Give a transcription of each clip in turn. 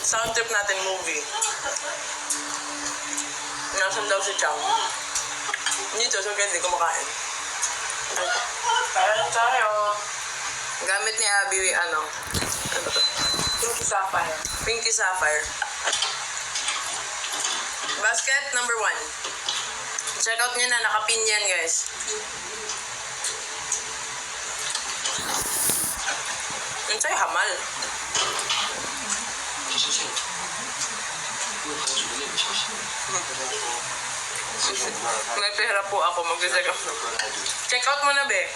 Sound trip natin movie. Nasaan daw si Chang? Dito, so hindi kumakain. Kaya tayo. Gamit ni Abby, ano to? Pinky Sapphire. Pinky Sapphire. Basket number 1. Check out nyo na, nakapin yan guys. Yun sa'yo, hamal. May pera po ako, mag-check out. Check out mo na, be.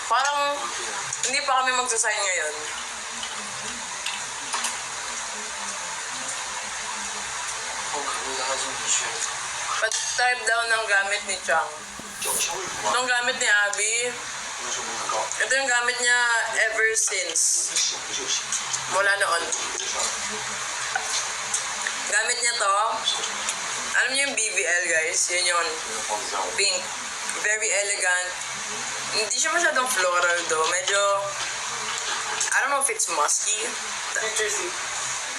Parang hindi pa kami magsasign ngayon. Pag-type daw ng gamit ni Chang. Itong gamit ni Abby, ito yung gamit niya ever since. Mula noon. Gamit niya to. Alam niyo yung BBL guys, yun yun. Pink. Very elegant. Hindi siya masyadong floral though. Medyo, I don't know if it's musky. Citrusy.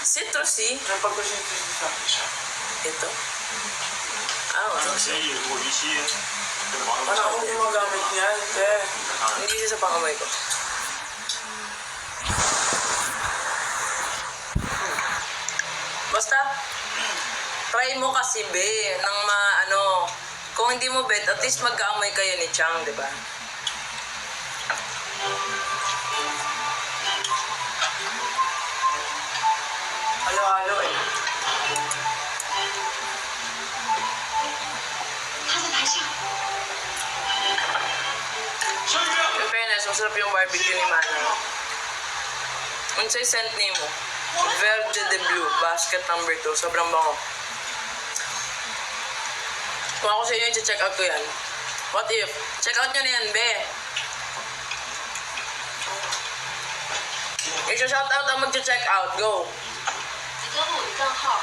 Citrusy? Napag-citrusy siya. Ito? Ah, wow. Parang ako gumagamit niyan. Hindi siya sa pangamay ko. Basta, try mo kasi be, ng kung hindi mo bet, at least magkaamoy kayo ni Chang, di ba? Halo-halo eh. In fairness, masarap yung barbecue ni Mana. Unsay scent name mo? Verde de Blue, basket number 2. Sobrang bango. Kung ako sa inyo, i-check out ko yan. What if? Check out nyo na yan, be. I-shout out ang mag-check out. Go. 你登录你账号，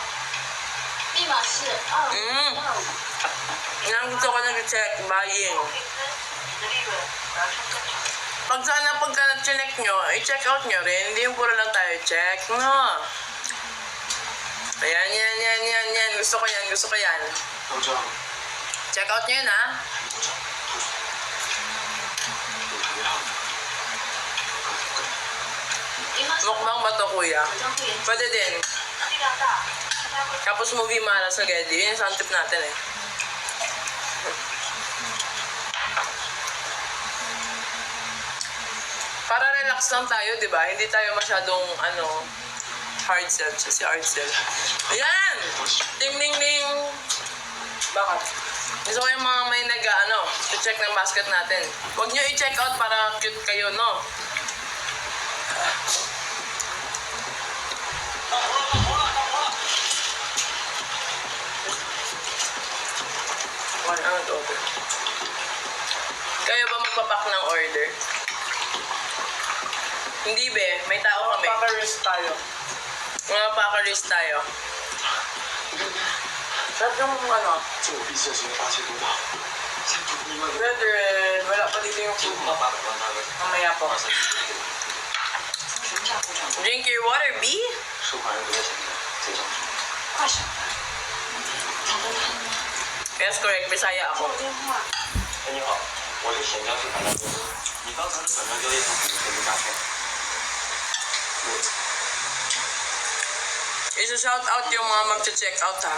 密码是2525。 Yan gusto ko nag-check, buying. Pag sana pagka nag-check nyo, i-check out nyo rin. Hindi yung puro lang tayo check, no? Ayan, yan. Gusto ko yan. Check out nyo yun, ha? Mukbang ba to, kuya? Pwede din. Tapos movie Mara sa Geddy. Yun yung sound trip natin, eh. Para relax lang tayo, di ba? Hindi tayo masyadong, hard sell. Si hard sell. Ayan! Ding, ding, ding! Bakit? Gusto ko yung mga may i-check ng basket natin. Huwag nyo i-check out para cute kayo, no? Ano to? Kayo ba magpapak ng order? Hindi be, may tao kami. Packers tayo. Mga packers tayo. Sarap yung Brethren, wala pa dito yung food mo. Mamaya po. Drink your water, B? Yes, correct. Bisaya ako. 哎，你好，我是沈江市反诈公司。你刚才的转账交易是怎么诈骗？ Isa-shout out yung mga mag-check out, ha?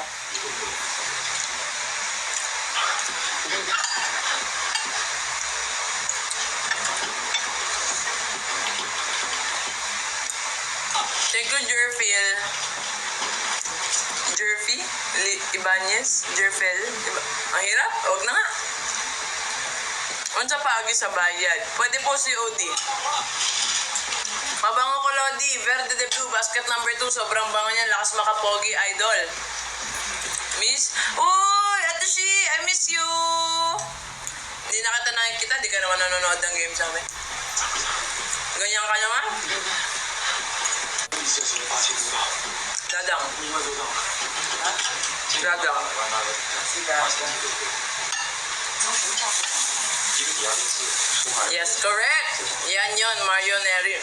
Thank you, Jerfil. Jerfy? Ibanez? Jerfel? Ang hirap? Huwag na nga. Unsa pa agi sa bayad? Pwede po si Odi. Mabango ko, Lodi. Verde de Blue. Basket number 2. Sobrang bango niya. Lakas makapogi, idol. Miss? Uy! Ate Shi! I miss you! Hindi na kita nakikita. Di ka naman nanonood ng game sa amin. Ganyan ka naman? Dadang. Dadang. Yes, correct. Yan yun, Mario Neri.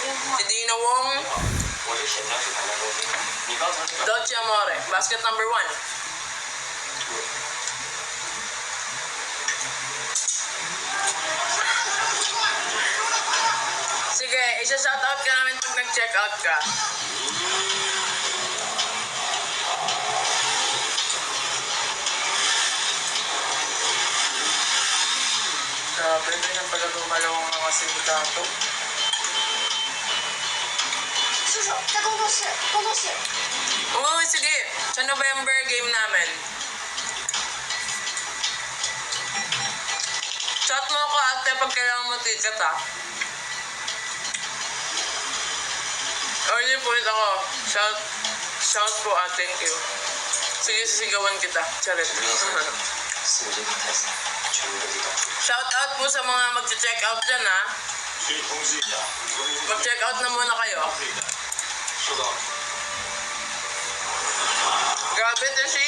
电话 Si Dina Wong, 我是咸江市谈判中心。你刚才是转 Dolce Amore, basket number 1. Sige, isa-shoutout ka namin pag nag-check out ka. Grabe, ganyan pala gumalaw ang mga sindikato. 叔叔在工作室，工作室。 Uy, sige. Sa November game namin. Chat mo ako ate pag kailangan mo ticket ha. Early point ako. Shout po thank you. Sige, sisigawan kita. Charit. 四个金卡太散，全部都地到处。 Shout out po sa mga mag-check out dyan ha. 可以通知一下，Mag-check out na muna kayo. 收到了。 Grabe to si...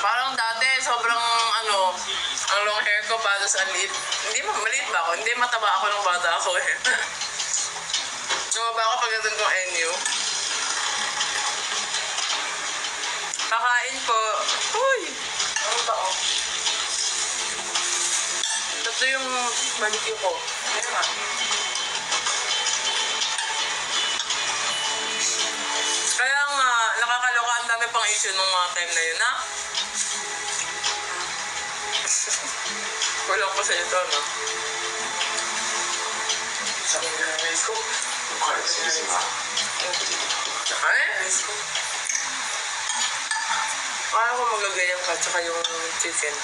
Parang dati, sobrang ang long hair ko para sa liit. Hindi maliit ba ako? Hindi mataba ako nung bata ako eh. Tumaba ako pagdating kong NU. Kakain po. Uy! Ano ba oh? Tatlo yung barbecue ko. Ano nga? Kaya nga, nakakaloka ang dami pang issue nung mga time na yun, ha? Kulang ko sa ito, no? Sabi ko ng race ko. 快点行不行啊？ Ay? Race ko. Kaya ko magaganyan ka, tsaka yung chicken.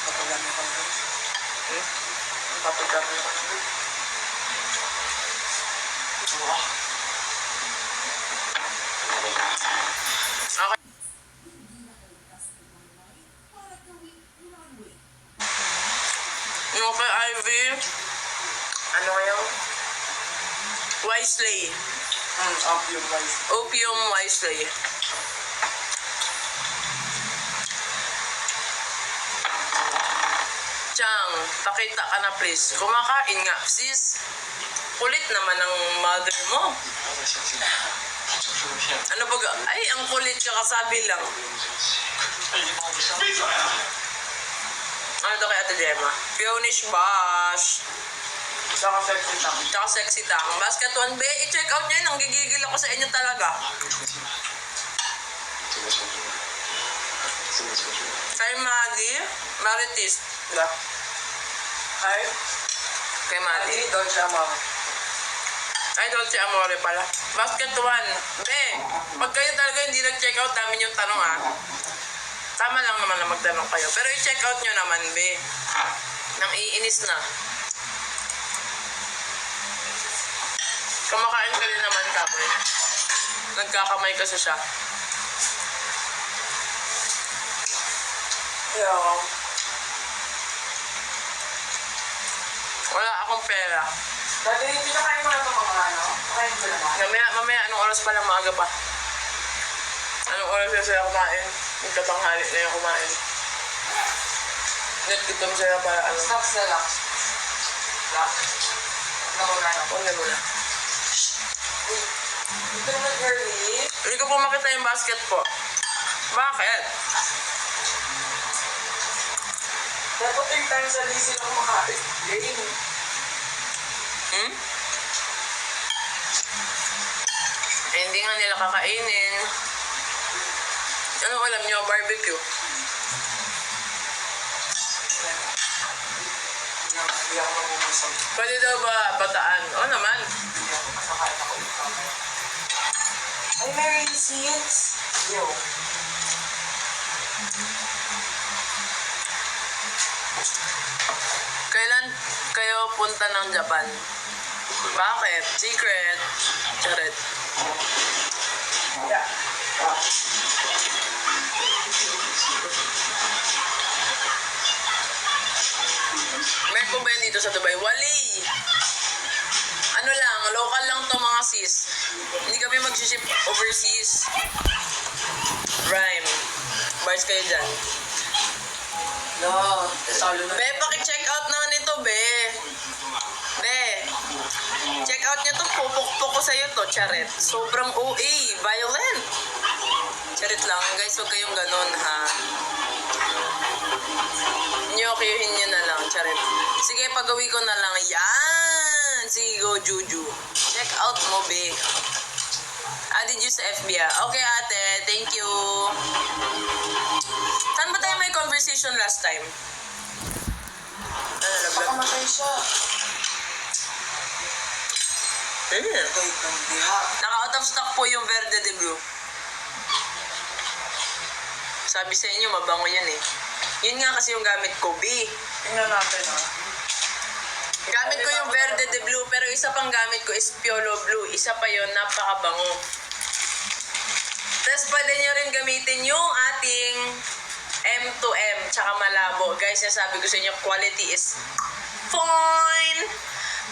Papagami ko na. Hmm? Papagami ko na. Okay. Yung kay Ivy, Ano kayo? Wisely. Opium rice. Opium Wisely. Chang, pakita ka na please. Kumakain nga, sis. Kulit naman ng mother mo. 不要再相信他，他就是个骗子。 Ano ba? Ay, ang kulit ka kasabi lang. 他已经把我们伤害出来了。 Ano to kay Ate Gemma? Fionish Bash. Saka sexy tang. Tsaka sexy tang. Basket 1B, i-check out nyo yun. Ang gigigil ako sa inyo talaga. 马上重新来。这个球队，这个球队， Kay Maggie, Maritis. Diba? Ay, Kay Maggie. hindi doon siya mga. Ay, Dolce Amore pala. Basket 1. Be, pag kayo talaga hindi nag-check out, namin yung tanong ha. Tama lang naman na magtanong kayo. Pero i-check out nyo naman, be. Nang iinis na. Kumakain ka rin naman, Kapoy. Nagkakamay kasi siya. Kaya ako. Wala akong pera. Dati, pinakain mo na ito mga ano? Pakain ko naman. Mamaya, anong oras pa lang maaga pa? Anong oras na sila kumain? Magkatanghali na yung kumain. Nagkitom sila para ano. Snacks na lang. Lang. Nauna na. Huwag na muna. Dito naman early. Hindi ko po makita yung basket po. Bakit? Dapat yung time sa DC lang makain. Game. Hmm? Eh, hindi nga nila kakainin. Ano alam nyo? Barbecue. Hindi ako mabubusog. Pwede daw ba bataan? Oo naman. Hindi ako masakain ako ulit mamaya. Ay, Mary Seeds. Yo. Kailan kayo punta ng Japan? Bakit? Secret. Charet. Yeah. Meron po ba yan dito sa Dubai? Wali! Ano lang, local lang to mga sis. Hindi kami mag-ship overseas. Rhyme. Bars kayo dyan. No. Salo na. Be, paki-check out naman ito, be. out nyo to, pupukpok ko sa'yo to, charet. Sobrang OA, violent. Charet lang, guys, huwag kayong ganun, ha. Nyokyohin nyo na lang, charet. Sige, pag-uwi ko na lang. Yan! Sige, go, Juju. Check out mo, be. Added you sa FB, ah. Okay, ate. Thank you. Saan ba tayo may conversation last time? Pakamatay siya. Patay ng diha. Naka-out of stock po yung Verde de Blue. Sabi sa inyo, mabango yan eh. Yun nga kasi yung gamit ko, B. Tingnan natin, ha. Gamit ko yung Verde de Blue, pero isa pang gamit ko is Piolo Blue. Isa pa yon, napakabango. Tapos pwede nyo rin gamitin yung ating M2M, tsaka malabo. Guys, sabi ko sa inyo, quality is fine.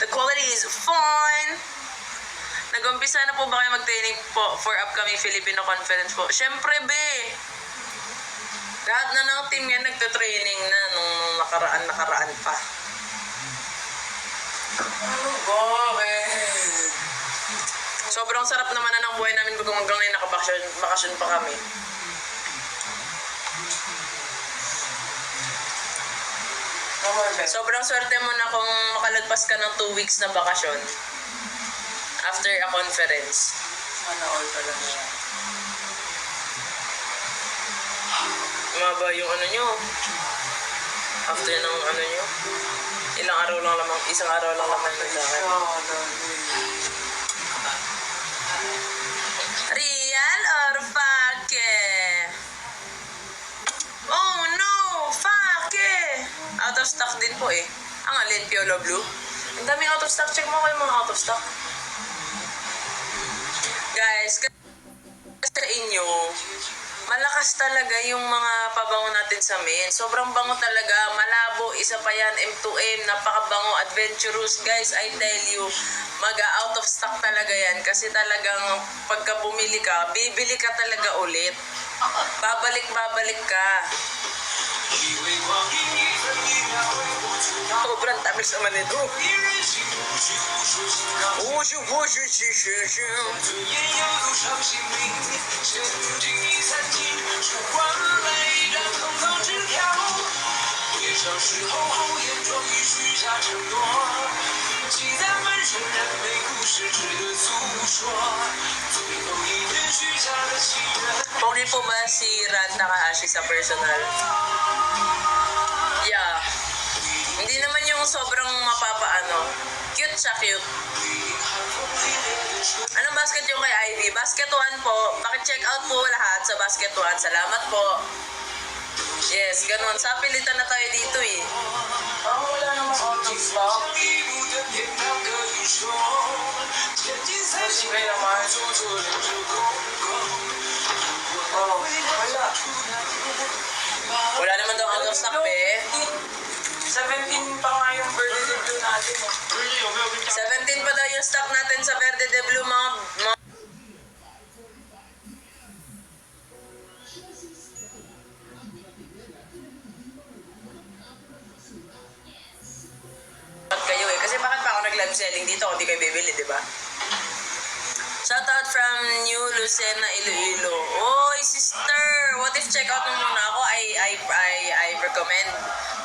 The quality is fine. Nag-umpisa na po ba kayo mag-training po for upcoming Filipino conference po? Syempre, be. Lahat na ng team yan nagte-training na nung nakaraan pa. Ano ba, eh? Sobrang sarap naman na ng buhay namin kung hanggang ngayon nakabakasyon pa kami. Sobrang swerte mo na kung makalagpas ka ng 2 weeks na bakasyon after a conference. Sana all talaga yan. Umaba yung ano nyo. After ng ano nyo. Ilang araw lang lamang, isang araw lang lamang na sa akin. Real or fake? Oh no! Fake! Out of stock din po eh. Ang alin, Piolo Blue? Ang daming out of stock. Check mo ko yung mga out of stock. Guys, kasi sa inyo, malakas talaga yung mga pabango natin sa men. Sobrang bango talaga. Malabo, isa pa yan, M2M, napakabango, adventurous. Guys, I tell you, mag-out of stock talaga yan. Kasi talagang pagka bumili ka, bibili ka talaga ulit. Babalik ka. Sobrang tamis naman ito. Pogi po ba si Ran Takahashi sa personal? Yeah. Hindi naman yung sobrang mapapaano. Cute siya, cute. Anong basket yung kay Ivy? Basket 1 po. Paki-check out po lahat sa basket 1. Salamat po. Yes, ganun. Sa pilitan na tayo dito eh. Parang wala namang out of stock. Sige naman. Oh, wala. Wala naman daw out of stock, be. 17 pa nga yung Verde de Blue natin. 17 pa daw yung stock natin sa Verde de Blue, mga kayo eh. Kasi bakit pa ako nag-live selling dito kung di kayo bibili, di ba? Shoutout from New Lucena, Iloilo. Oy, sister! What if check out mo muna ako? I recommend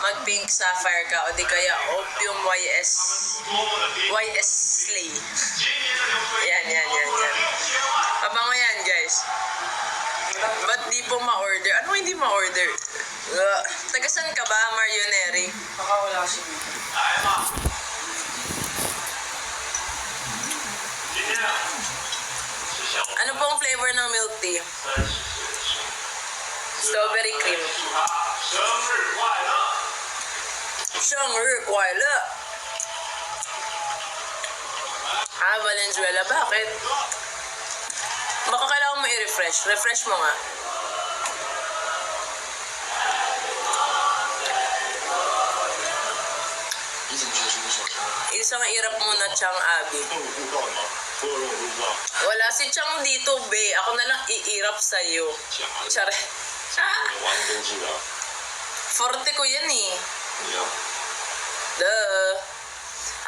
mag-pink sapphire ka o di kaya opium YS Slay. Yan. Pabango yan, guys. Ba't di po ma-order? Ano hindi ma-order? Tagasan ka ba, Marioneri? Baka wala si Vito. Ano pong flavor ng milk tea? Strawberry cream. 生日快乐! Ah, Valenzuela, bakit? Baka kailangan mo i-refresh. Refresh mo nga. Isang irap muna, Chang Abi. Wala si Chang dito, be. Ako na lang iirap sa'yo. Tsare. Forte ko yan eh. Duh.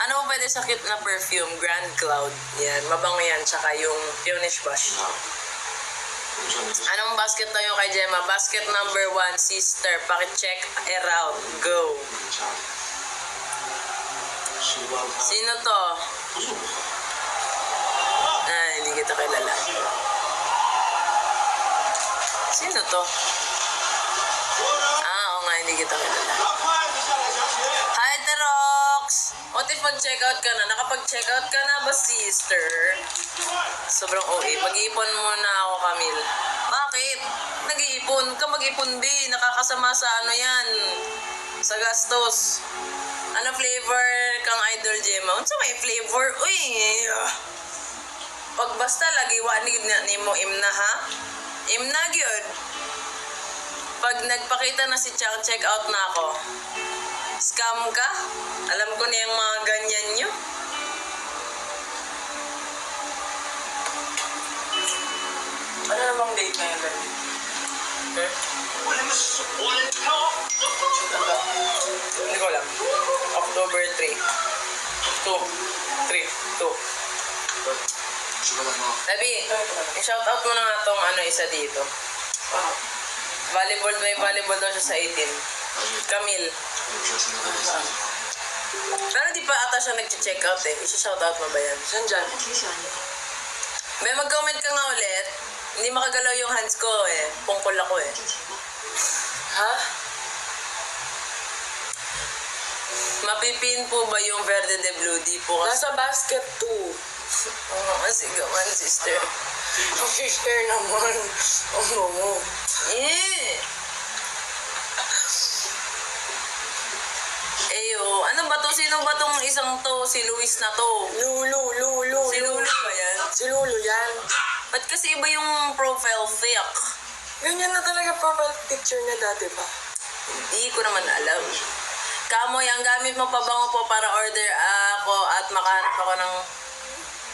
Ano mo pwede sa cute na perfume? Grand Cloud. Yan, mabango yan. Tsaka yung Peonish Bush. 你说你是 Anong basket na yung kay Gemma? Basket number 1, sister. Paki-check it out. Go. 啥？时光它 Sino to? 不是我。 Ah, hindi kita kilala. Sino to? Ah, oo nga, hindi kita kilala. 拿筷子下来夹钱。 Hi, Terox! What if mag-checkout ka na? Nakapag-checkout ka na ba, sister? Sobrang OA. Mag-iipon muna ako, Camille. Bakit? Nag-iipon ka, mag-ipon, B. Nakakasama sa ano yan. Sa gastos. Ano flavor kang idol, Gemma? Unsa may flavor? Uy! Pag basta lagi wanig na nimo imna, ha? Imna gyud. Pag nagpakita na si Chang, check out na ako. Scam ka? Alam ko na yung mga ganyan nyo. Ano namang date na yun, baby? Hmm? 我他妈是活人跳。 Hindi ko alam. October 3. 2. 3. 2. 吃个蛋糕。 Tabi, i-shoutout mo na nga tong ano isa dito. Volleyball, may volleyball daw siya sa 18. Camille. 我说现在在联系。 Pero di pa ata siya nag-check out eh. I-shoutout mo ba yan? Saan dyan? 他挺喜欢你的。 May mag-comment ka nga ulit. Hindi makagalaw yung hands ko eh. Pungkol ako eh. 挣钱吧。 Ha? Mapipin po ba yung Verde de Blue? Di po kasi. Nasa basket 2. Oo, masigawan, sister. Ang sister naman. Ang mo. Eh! Eyo, ano ba to? Sino ba tong isang to? Si Luis na to. Lulu. Si Lulu ba yan? Si Lulu yan. Ba't kasi iba yung profile pic? Ganyan na talaga profile picture niya dati pa. Hindi ko naman alam. Kamoy, ang gamit mo pabango po para order ako at makahanap ako ng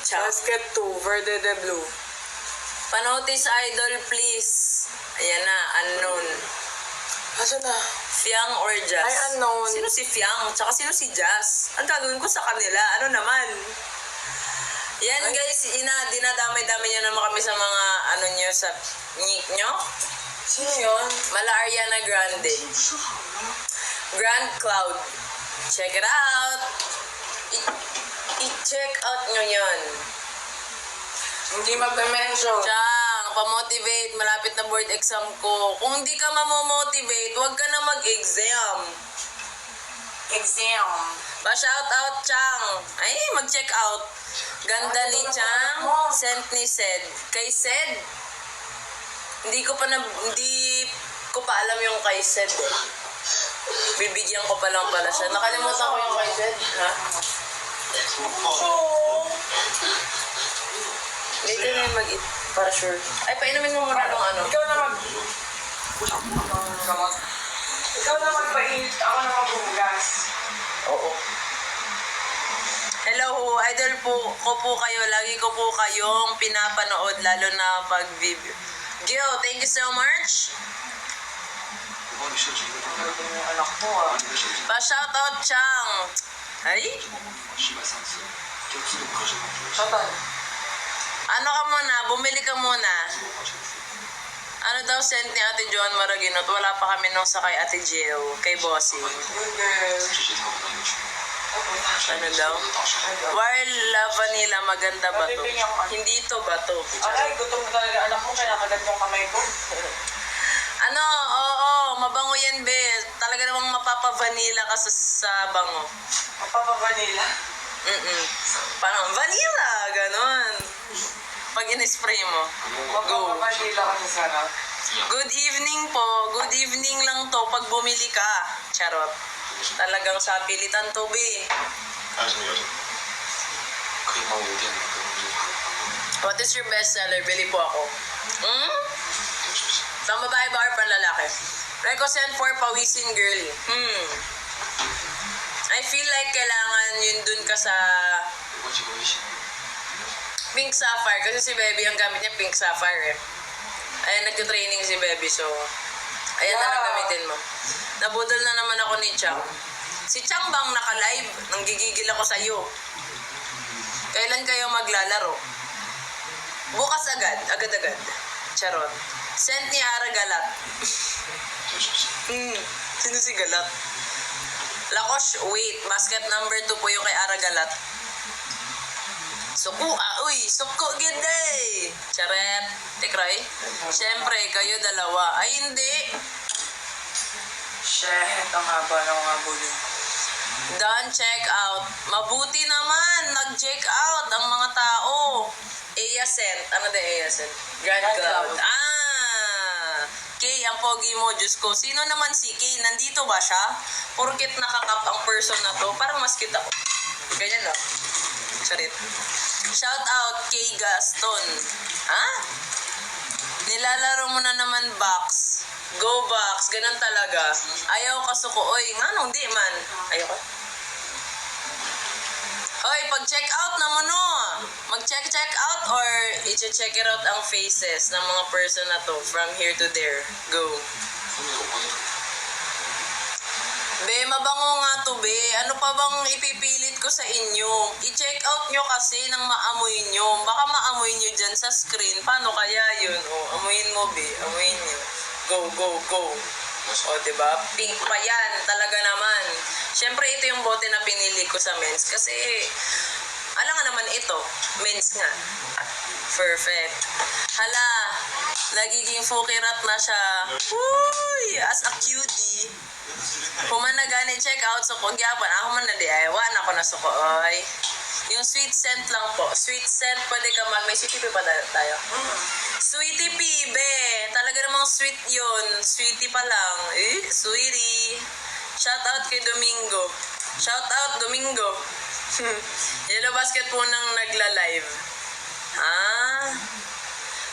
chat. Basket 2, Verde de Blue. Panotis idol, please. Ayan na, unknown. Asa na? Fiang or Jazz? Ay, unknown. Sino si Fiang? Tsaka sino si Jazz? Ang gagawin ko sa kanila, ano naman? Yan guys, dinadamay-damay nyo naman kami sa mga ano nyo sa nick nyo. Sino yun? Mala Ariana Grande. 不是好了。 Grand Cloud. Check it out. I-check out nyo yun. Hindi magme-mention. Chang, pa-motivate. Malapit na board exam ko. Kung hindi ka mamomotivate, huwag ka na mag-exam. Exam. Pa-shout out, Chang. Ay, mag-check out. Ganda ni Chang. Sent ni Sed. Kay Sed, hindi ko pa alam yung kay Sed eh. Bibigyan ko pa lang pala siya. Nakalimutan ko yung kay Sed. Ha? Later na yung mag-eat. Para sure. Ay, painumin mo muna ng ano. Ikaw na gamot. Ikaw na magpainit. Ako na magbubugas. Oo. Hello, idol ko po kayo. Lagi ko po kayong pinapanood, lalo na pag-video. Gil, thank you so much. 我帮你设置一个状态， Yung anak mo ah. 把你的手机 Pa-shoutout, Chang. Ay? 100次，就自动合成好这个 Satan. Ano ka muna? Bumili ka muna. 自动合成词。 Ano daw sent ni Ate Joan Maraginot? Wala pa kami nung sa kay Ate Gio, kay Bossing. Good girl. 直接跳回到一个群， Ano daw? 导师。 Warla Vanilla, maganda ba to? Hindi to ba to? Alay, gutom na talaga anak mo kaya kagat yung kamay ko. Ano? Oo, mabango yan, be. Talaga namang mapapa-vanilla ka sa bango. Mapapa-vanilla. Parang vanilla, ganon. Pag in-spray mo. Go. Mapapa-vanilla ka sa sarap. Good evening po. Good evening lang to pag bumili ka. Charot. Talagang sa pilitan to, be. 还有什么要求？可以帮我邮电吗？跟我这个发 What is your best seller? Bili po ako. Hmm? 是不是？ Pang babae ba or pang lalaki? Reco send for pawisin girl. I feel like kailangan yun dun ka sa 我几个微信。 Pink Sapphire. Kasi si Baby, ang gamit niya Pink Sapphire eh. Ayan, nagtutraining si Baby. So, ayan na lang gamitin mo. Nabudol na naman ako ni Chow. Si Chang bang naka-live? Nanggigigil ako sa'yo. Kailan kayo maglalaro? Bukas agad-agad. Charot. Sent ni Ara Galat. Sino si Galat? Lakosh, wait. Basket number 2 po yung kay Ara Galat. Suko, suko gede. Charet. Tikray. Siyempre, kayo dalawa. Ay, hindi. Shit, ang haba ng mga bully. Done, check out. Mabuti naman, nag-check out ang mga tao. Ea sent. Ano de Ea sent? Grand Cloud. Kay, ang pogi mo, Diyos ko. Sino naman si Kay? Nandito ba siya? Porkit nakakap ang person na to, parang mas cute ako. Ganyan lang. Charit. Shout out kay Gaston. Ha? Nilalaro mo na naman box. Go box. Ganun talaga. Ayaw kasuko. Oy, nga nung di man. Ayaw ka. Oy, pag-check out na mo no. Mag-check out or i-check it out ang faces ng mga person na to from here to there. Go. Be, mabango nga to, be. Ano pa bang ipipilit ko sa inyo? I-check out nyo kasi nang maamoy nyo. Baka maamoy nyo dyan sa screen. Paano kaya yun? O, amuyin mo, be. Amuyin nyo. Go. O, diba? Pink pa yan. Talaga naman. Siyempre, ito yung bote na pinili ko sa men's. Kasi, alam nga naman ito. Men's nga. Perfect. Hala, nagiging fukirat na siya. Uy, as a cutie. Human na gani check out so kung gyapon ako man na di ay wa na ko na suko oy. Yung sweet scent lang po. Sweet scent pwede ka may sweetie pea pa tayo. Sweetie pea be. Talaga namang sweet yun. Sweetie pa lang. Sweetie. Shout out kay Domingo. Shout out Domingo. Yellow basket po nang nagla-live.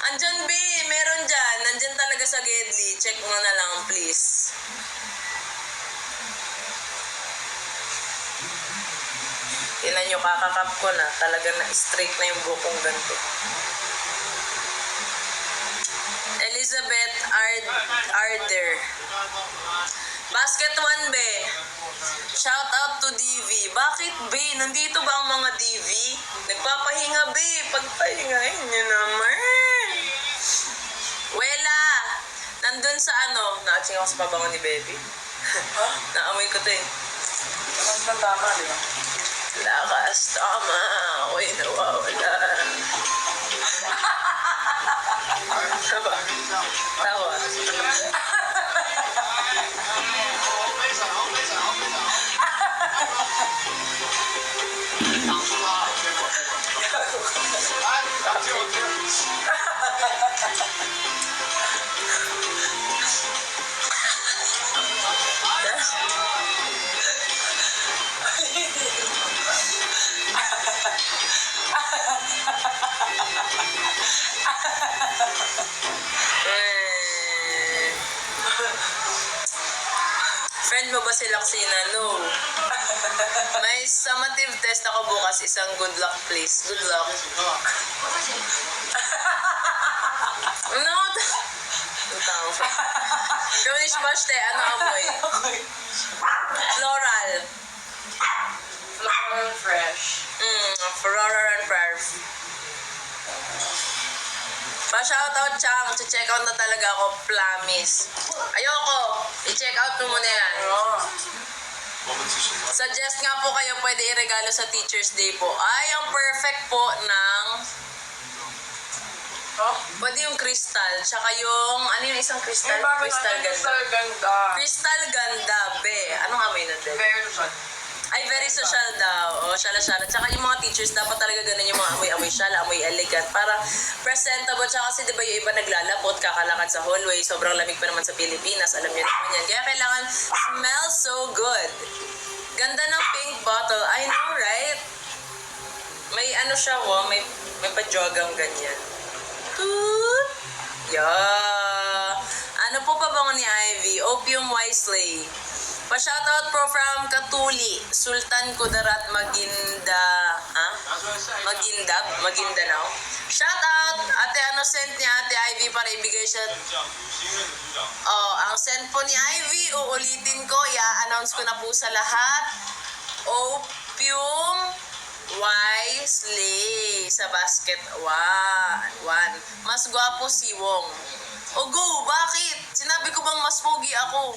Andyan be, meron dyan. Nandyan talaga sa Gedli. Check mo na lang please. Tingnan nyo, kakakap ko na. Talagang na-straight na yung bukong ganito. Elizabeth Arder. Basket 1, be. Shout out to DV. Bakit, be? Nandito ba ang mga DV? Nagpapahinga, be. Pagpahingahin nyo naman. Wela. Nandun sa na-aching ako sa pabango ni Baby. Naamoy ko to eh. Ang tama, di ba? Lakas, tama. Ako'y nawawala. Tawa. Friend mo ba si Laksina? No. May summative test ako bukas. Isang good luck, please. Good luck. No. Gawinish bash te. Ano amoy? Floral. Floral fresh. Floral and fresh. Pa-shoutout, Chang. Check out na talaga ako. Promise. Ayoko. I-check out mo muna yan. Suggest nga po kayo pwede iregalo sa Teacher's Day po. Ay, ang perfect po ng... Pwede yung crystal. Tsaka yung... Ano yung isang crystal? Crystal ganda. Crystal ganda, be. Anong amoy nun, be? Very good. Ay, very social daw. O, syala-syala. Tsaka yung mga teachers, dapat talaga ganun yung mga amoy-amoy syala, amoy elegant. Para presentable. Tsaka kasi diba yung iba naglalapot, kakalakad sa hallway. Sobrang lamig pa naman sa Pilipinas. Alam niyo naman yan. Kaya kailangan smell so good. Ganda ng pink bottle. I know, right? May siya, may pa-jogang ganyan. Toot! Yeah! Ano po pa bang ni Ivy? Opium Wisely. Pa-shoutout po from Katuli, Sultan Kudarat Maguindanao. Shoutout! Ate, ano sent ni Ate Ivy para ibigay siya? Oh, ang sent po ni Ivy, uulitin ko, i-announce ko na po sa lahat. Opium Wisely sa basket. One. Mas gwapo si Wong. O go, bakit? Sinabi ko bang mas pogi ako?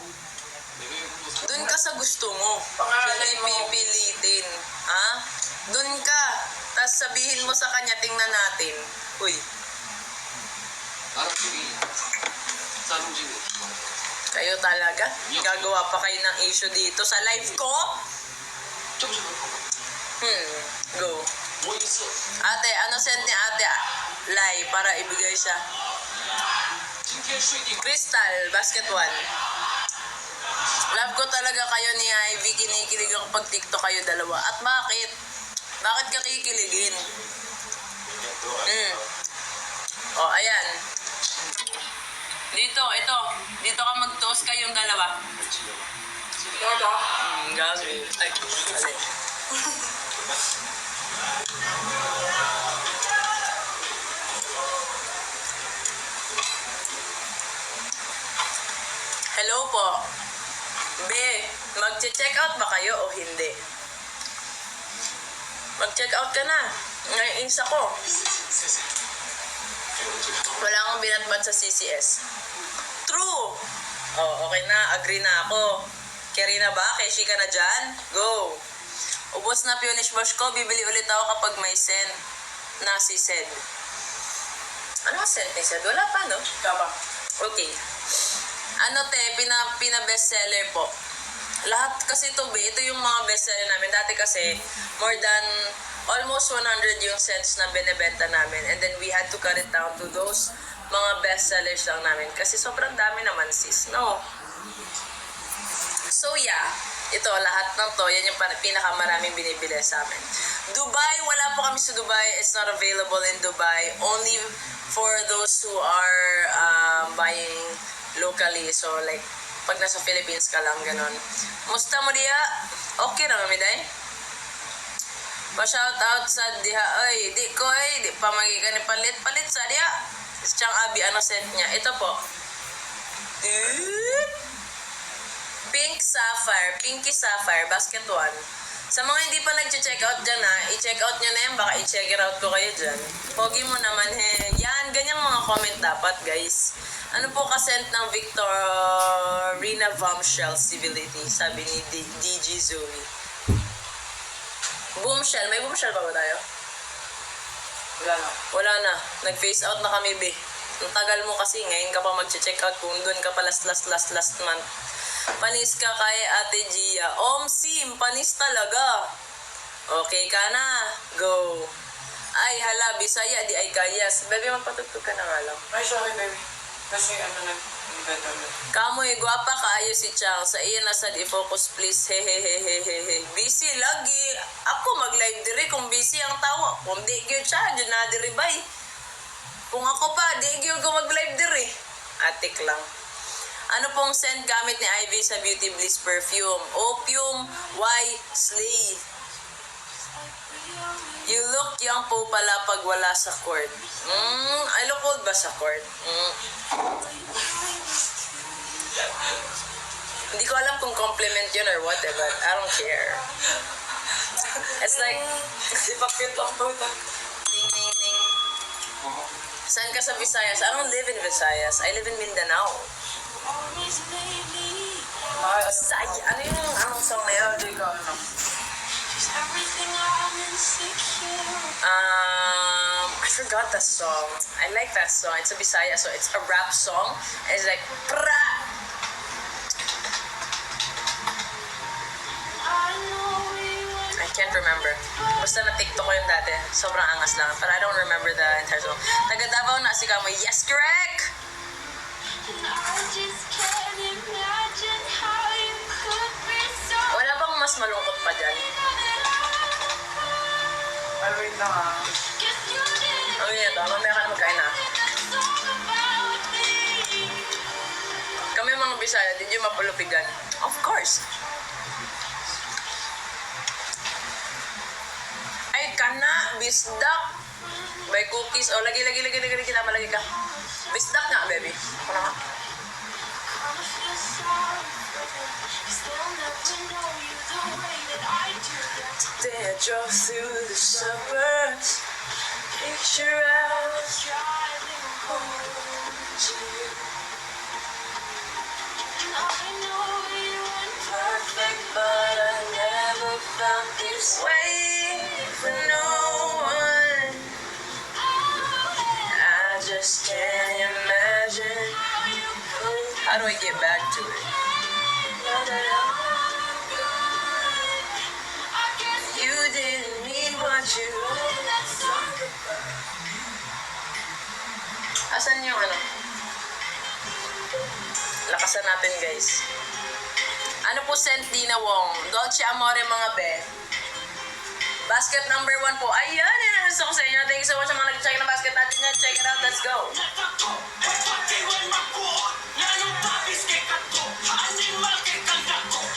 Doon ka sa gusto mo. Siya na ipipilitin. Ha? Doon ka. Tapos sabihin mo sa kanya, tingnan natin. Uy, kayo talaga? Gagawa pa kayo ng issue dito sa live ko? Go. Ate, ano sent ni ate? Lai, para ibigay siya. Crystal, basket 1. Love ko talaga kayo ni Ivy. Kinikilig ako pag TikTok kayo dalawa. At bakit? Bakit ka kikiligin? O, ayan. Dito, ito. Dito ka mag-toast kayong dalawa. Ito. Gabi. Ay, ali. Hello po. Be, mag-check out ba kayo o hindi? Mag-check out ka na. Ngayon ako. Wala akong binatbat sa CCS. True! Oh, okay na. Agree na ako. Carry na ba? Keshi ka na dyan? Go! Ubos na Punish Bash ko. Bibili ulit ako kapag may send na si Sed. Ano ang send ni Sed? Wala pa, no? Tama. Okay. Ano te, pina-bestseller po. Lahat kasi ito, ito yung mga bestseller namin. Dati kasi, more than almost 100 yung cents na binebenta namin. And then we had to cut it down to those mga bestsellers lang namin. Kasi sobrang dami naman sis, no? So yeah, ito, lahat ng to, yan yung pinakamaraming binibili sa amin. Dubai, wala po kami sa Dubai. It's not available in Dubai. Only for those who are buying locally. So like, pag nasa Philippines ka lang, ganon. Musta mo diya? Okay na kami day? Pa-shoutout sa diha. Ay, di ko ay, di pa magigan ni palit sa diha. Siyang abi, ano sent niya? Ito po. Pinky Sapphire, basket 1. Sa mga hindi pa nag-check out dyan i-check out nyo na yan, baka i-check it out ko kayo dyan. Pogi mo naman he. Yan, ganyang mga comment dapat guys. Ano po kasent ng Victorina Bombshell Civility, sabi ni DG Zoe. Boomshell, may boomshell pa ba tayo? Wala na. Nag-face out na kami, be. Ang tagal mo kasi, ngayon ka pa mag-check out kung doon ka pa last month. Panis ka kay Ate Gia. Sim, panis talaga. Okay ka na. Go. Ay, hala, Bisaya, di ay kayas. Baby, magpatugtog ka na nga lang. Ay, sorry, baby. Kasi nag-invento na. Kamoy, gwapa kaayo si Chang. Sa iya nasad i-focus please. Hehehehehe. Busy lagi. Ako mag-live diri kung busy ang tawa. Kung di gyud siya, dyan na diri bay. Kung ako pa, di gyud ko mag-live diri. Atik lang. Ano pong scent gamit ni Ivy sa Beauty Bliss perfume? Opium Wisely. You look young po pala pag wala sa court. I look old ba sa court? Hindi ko alam kung compliment yun or what, but I don't care. It's like, Si Papit lang po ito. ding ding ding. Saan ka sa Visayas? I don't live in Visayas. I live in Mindanao. Visayas. Ano yung anong song na yun? Hindi ko ano. I forgot that song. I like that song. It's a Bisaya, so it's a rap song. And it's like, pra! I can't remember. Basta na TikTok ko yun dati. Sobrang angas lang. But I don't remember the entire song. Taga Davao na si Kamoy. Yes, correct! Wala bang mas malungkot pa dyan? Ay, wait lang ha. Ano yun ito? Mamaya ka na magkain na. Kami mga Bisaya, did you mapulupigan? Of course. bisdak. May cookies. O, lagi. Kita malagi ka. Bisdak nga, baby. Ako na nga. Then I drove through the suburbs. Picture I was driving home to you. Perfect, but I never felt this way for no one. I just can't imagine. How do I get back to it? You didn't mean what you. Asan yung ano? Lakasan natin, guys. Ano po scent Dina Wong? Dolce Amore, mga be. Basket number 1 po. Ayan, yan ang gusto ko sa inyo. Thank you so much sa mga nag-check na basket natin yan. Check it out. Let's go.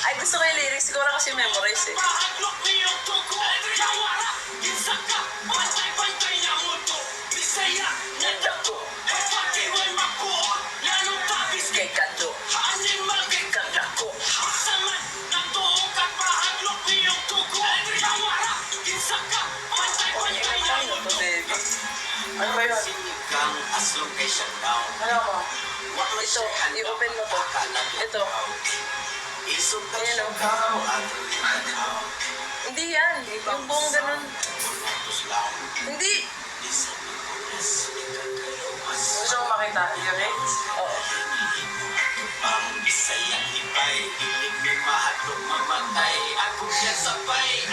Ay, gusto ko yung lyrics. Siguro kasi memorize eh. Kay Kado. Kay Kanda ko. Ano ba yun? Ano mo? Ito, i-open mo to. Ito. Ayan o. Hindi yan. Yung buong ganun. Hindi. Gusto mo makita? Lyrics? Oo.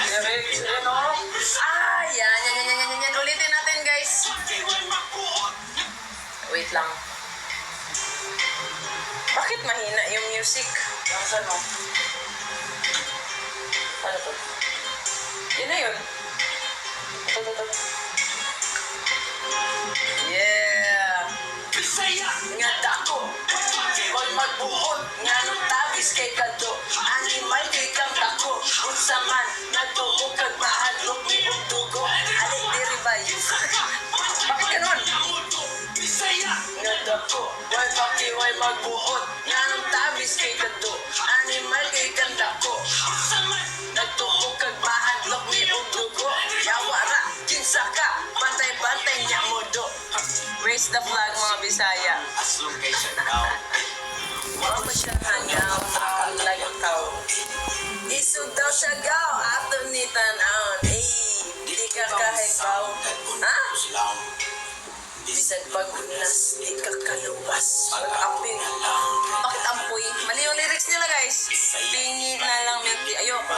Lyrics? Ano? Ah, yan. Ulitin natin, guys. Wait lang. Bakit mahina yung music? Nasaan mo? Ano to? Yun na yun. Ito. Yeah! Nga dako, wag magbuhod, nga nung tabis kay Kado, animal kay kang dako, unsa man, nagtuog kag mahadlok ni og dugo, alin diri ba yun? Bakit ganon? Nga dako, way magbuhod, nga nung tabis kay Kado, animal kay kang dako, nagtuog kag mahadlok ni og dugo, yawara, kinsa ka, bantay niya mo do. Raise the flag, mga Bisaya. Wala mo siya hanggang makalagaw. Isog daw siya gaw, ato ni tanawon. Di ka kahibaw. Ha? Bisan pag-unas, di ka kaluwas. Pag-apin. Bakit ampoy? Mali yung lyrics nila, guys. Pingi na lang minti. Ayoko.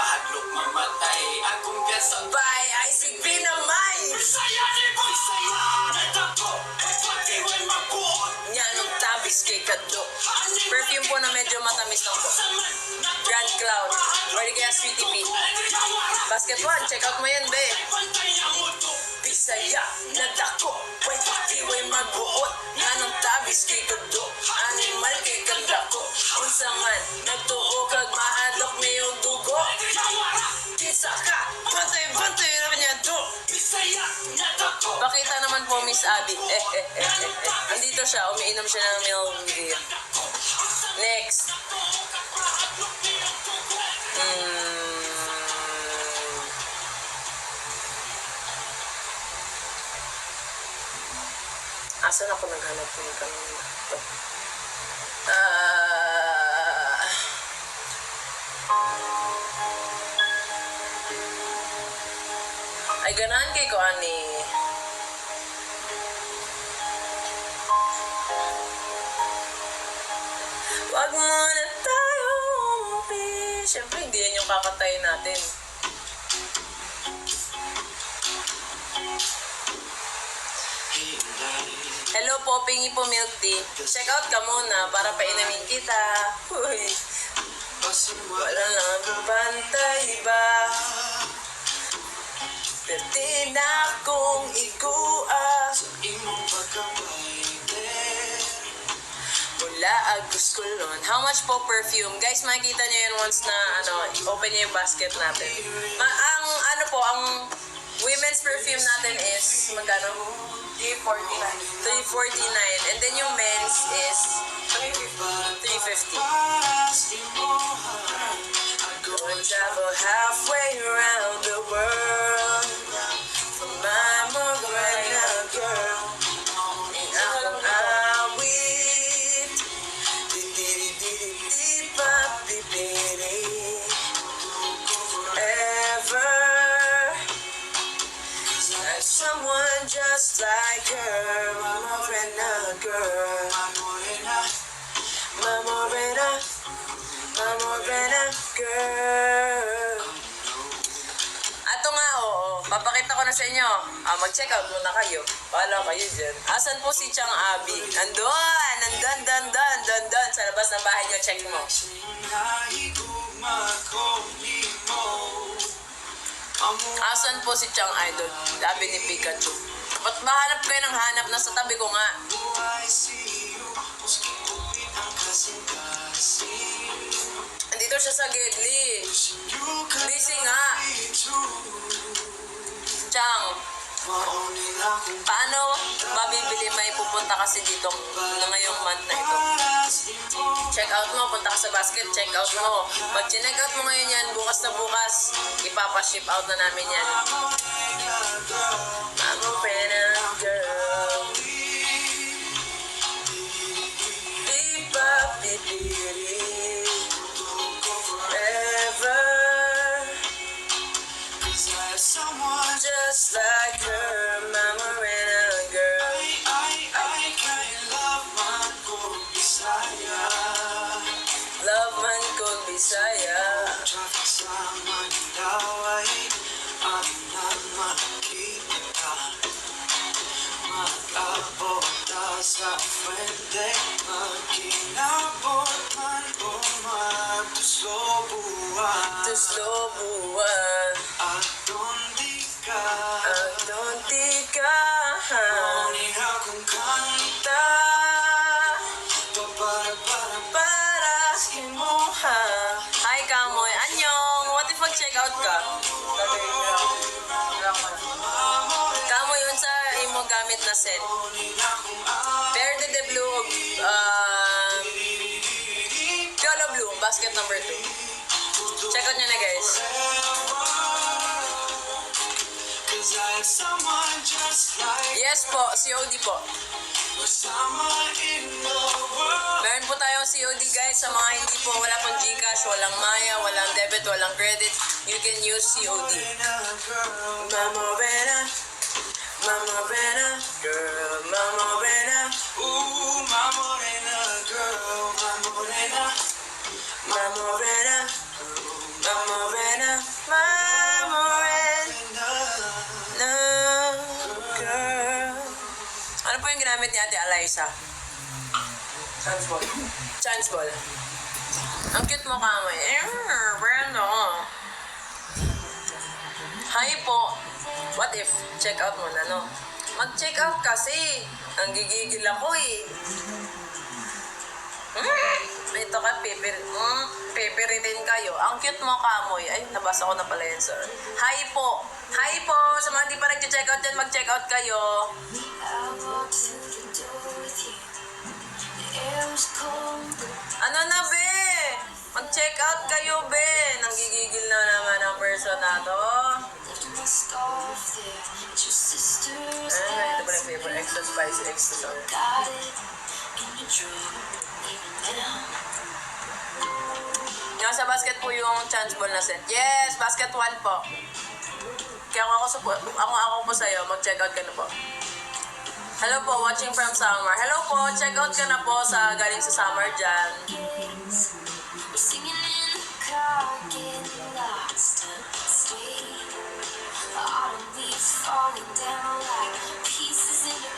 Bye, ay sigbi na may. Nyanong tabis kay Kado. Perfume po na medyo matamis lang po. Grand Cloud. Ready kaya Sweetie P. Basket 1, check out mo yan, be. Bisaya na dako. Way magbuot. Nyanong tabis kay Kado. Animal kay Kandako. Unsa man, nagtuo kag mahadlok may yung dugo. Kinsa ka, bantay naman niya to. Pakita naman po, Miss Abby. Andito siya, umiinom siya ng milk beer. Next. Asan ako naghanap ng kanina? Ay, ganahan kay ko, ani. Wag muna tayo umuwi. Siyempre, hindi yan yung kakantayin natin. Hello po, pingi po milk tea. Check out ka muna para painamin kita. Uy. Wala lang bantay ba? Pwede na akong igua mula Agus Kulon. How much po perfume? Guys, makikita nyo yan once na open nyo yung basket natin. Ang Women's perfume natin is, magkano? 349. 349. And then yung men's is 350. Gonna travel halfway around the world for my Morena girl. And I'm awit. Di-di-di-di-di-pa-di-di-di. Forever. Like someone just like her, my Morena girl. My Morena, my Morena girl. Ato nga, oo. Papakita ko na sa inyo. Mag-check out muna kayo. Bahala kayo dyan. Asan po si Chang Abi? Nandun! Nandun! Sa labas ng bahay niyo, check mo. Asan po si Chang Idol? Sabi ni Pikachu. Ba't mahanap kayo ng hanap? Nasa tabi ko nga. Andito siya sa Gedli. Busy nga. Chang, paano mabibili may pupunta kasi dito na ngayong month na ito? Check out mo, punta ka sa basket, check out mo. Pag check out mo ngayon yan, bukas na bukas, ipapaship out na namin yan. I'm a Morena girl. Forever. Just like her, my Morena girl. Love man kung Bisaya. Tuslo buwan. Adontika. Kanta. Para imuha. Hi, Kamoy. Anyong. What if mag-check out ka? Kamoy yun sa imo gamit na set. Verde de Blue. Yellow Blue. Basket number 2. Check out nyo na, guys. Yes po, COD po. Meron po tayong COD, guys. Sa mga hindi po, wala pong Gcash, walang Maya, walang debit, walang credit. You can use COD. Mama Morena, Mama Morena, girl, Mama Morena. Ooh, Mama Morena, girl, Mama Morena, Mama Morena, Mama Morena, Mama Morena, girl. Ano po yung ginamit ni Ate Eliza? Chance ball. Ang cute mo, Kamoy. Brando. Hi po. What if? Check out mo na, no? Mag-check out kasi. Ang gigigil ako eh. Ito ka, pipiritin kayo. Ang cute mo, Kamoy. Ay, nabasa ko na pala yun, sir. Hi po. Hi po. Sa mga di pa nag-check out dyan, mag-check out kayo. Ano na, be? Mag-check out kayo, be. Nanggigigil na naman ang person na to. Ito pala yung flavor. Extra spicy, extra sour. Nasa basket po yung chance ball na set. Yes, basket 1 po. Kaya ako po sa'yo, mag-check out ka na po. Hello po, watching from Summer. Hello po, check out ka na po sa galing sa Summer dyan.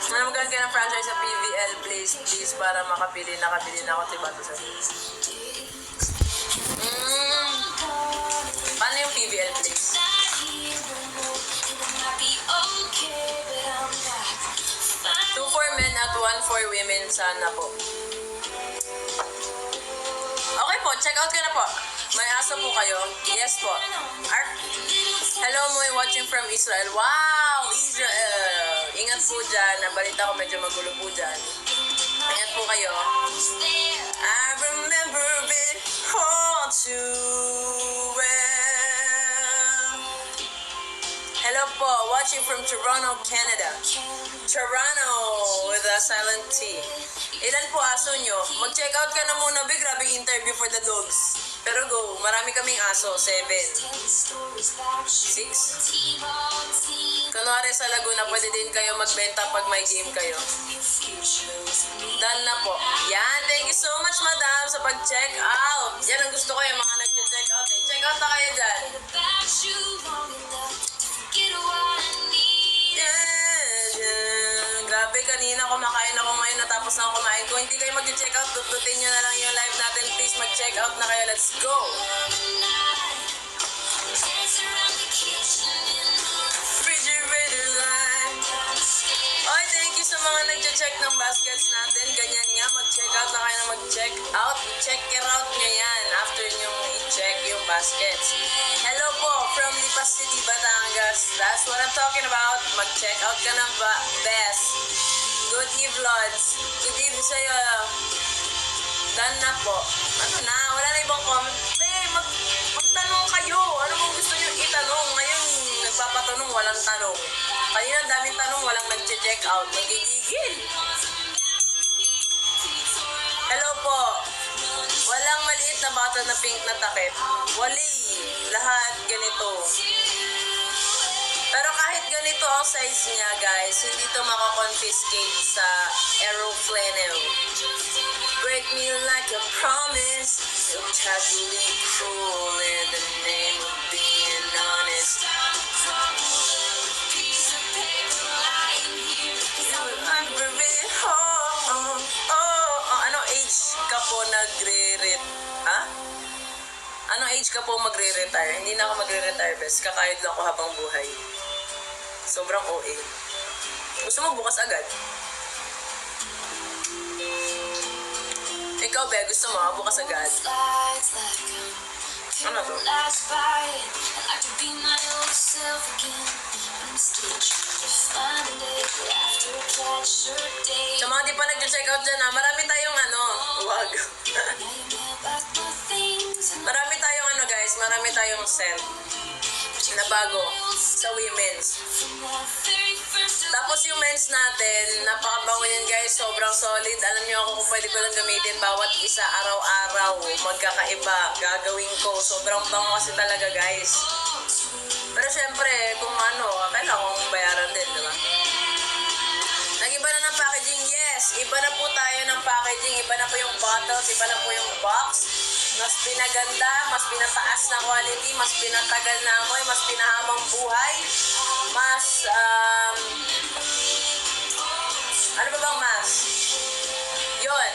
Manamagan kayo ng franchise sa PVL, please, para nakabili na ako, diba to sa Paano yung PVL, please? 2 for men at 1 for women sana po. Okay po, check out ka na po. May aso po kayo? Yes po. Hello Hello, Moy, watching from Israel. Wow, Israel. Ingat po dyan. Nabalita ko medyo magulo po dyan. Ingat po kayo. I remember it all too well. Hello po, watching from Toronto, Canada. Toronto with a silent T. Ilan po aso nyo? Mag-check out ka na muna, Big. Grabe interview for the dogs. Pero go, marami kaming aso. 7. 6. Kunwari sa Laguna, pwede din kayo magbenta pag may game kayo. Done na po. Yan, thank you so much, madam, sa pag-check out. Yan ang gusto ko yung mga nag-check out eh. Check out na kayo dyan. Grabe, kanina kumakain ako ngayon, natapos na ako kumain. Kung hindi kayo mag-check out, tututin nyo na lang yung live natin. Please mag-check out na kayo. Let's go! Refrigerator line. Oy, thank you sa mga nag-check ng baskets natin. Ganyan nga, mag-check out na kayo na mag-check out. Check it out nyo yan after nyo i-check yung baskets. Hello po, from Lipas City, Batangas. That's what I'm talking about. Mag-check out ka ng best. Good eve, Lods. Good eve sa'yo. Done na po. Ano na? Wala na ibang comment. Magtanong kayo. Ano bang gusto nyo itanong? Ngayon, nagpapatanong, walang tanong. Kanina, daming tanong, walang nag-check out. Nagigigil. Hello po. Walang maliit na bata na pink na takip. Wali. Lahat ganito. Pero kahit ganito ang size niya, guys, hindi to makakonfiscate sa Aeroflannel. Break me like a promise. So casually cruel in the name of being honest. Anong age ka po nagre-retire? Ha? Anong age ka po magre-retire? Hindi na ako magre-retire, bes. Kakayod lang ako habang buhay. Sobrang OA. Gusto mo bukas agad? Ikaw, be, gusto mo bukas agad? Ano to? Sa mga di pa nag-check out dyan, marami tayong wag. Marami tayong guys, marami tayong scent na bago sa women's. Tapos yung men's natin, napakabango yan guys, sobrang solid. Alam niyo ako kung pwede ko lang gamitin bawat isa araw-araw, magkakaiba, gagawin ko. Sobrang bango kasi talaga guys. Pero syempre, kung kailangan kong bayaran din, diba? Nag-iba na ng packaging, yes. Iba na po tayo ng packaging, iba na po yung bottles, iba na po yung box. Mas pinaganda, mas pinataas na quality, mas pinatagal na amoy, mas pinahamang buhay, mas, ano ba bang mas? Yun,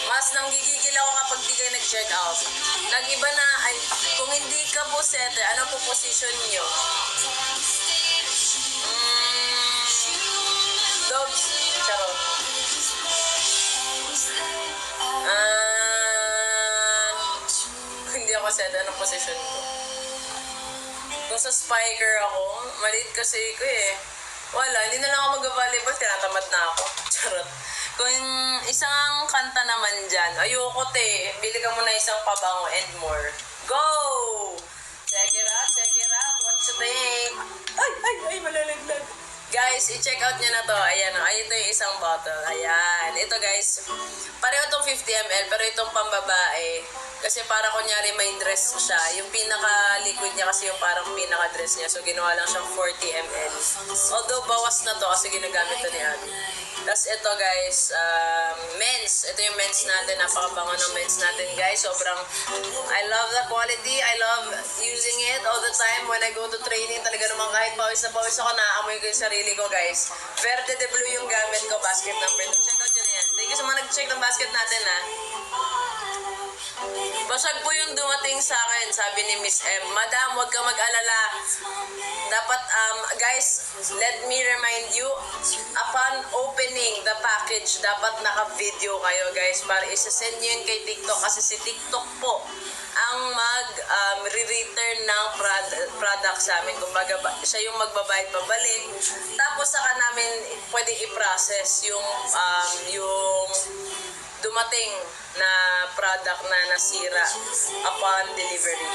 mas nanggigigil ako kapag di kayo nag-check out. Nag-iba na, kung hindi ka po setter, ano po position nyo? Dogs, charot. Hindi ako setter, anong position ko? Kung sa spiker ako, maliit kasi ko eh. Wala, hindi na lang ako mag-volleyball, tinatamad na ako. Charot. Kung isang kanta naman dyan, ayoko te, bili ka muna isang pabango and more. Go! Check it out, what you think? Ay, malalaglag. Guys, i-check out nyo na to. Ayan, ito yung isang bottle. Ayan, ito guys, pareho itong 50 ml, pero itong pambabae. Kasi para kunyari may dress siya. Yung pinaka-liquid niya kasi yung parang pinaka-dress niya. So, ginawa lang siyang 40 ml. Although, bawas na to kasi ginagamit to ni Abby. Tapos ito guys, men's. Ito yung men's natin. Napakabango ng men's natin guys. Sobrang, I love the quality. I love using it all the time. When I go to training, talaga naman kahit pawis na pawis ako, naamoy ko yung sarili ko guys. Verde de Blue yung gamit ko. Basket number 2. Check out yun yan. Thank you sa mga nag-check ng basket natin ha. Basag po yung dumating sa akin, sabi ni Miss M. Madam, huwag ka mag-alala. Dapat, guys, let me remind you, upon opening the package, dapat naka-video kayo, guys, para isa-send nyo yun kay TikTok. Kasi si TikTok po ang re-return ng product sa amin. Kumbaga, siya yung magbabayad pabalik. Tapos, saka namin pwede i-process yung dumating na product na nasira upon delivery.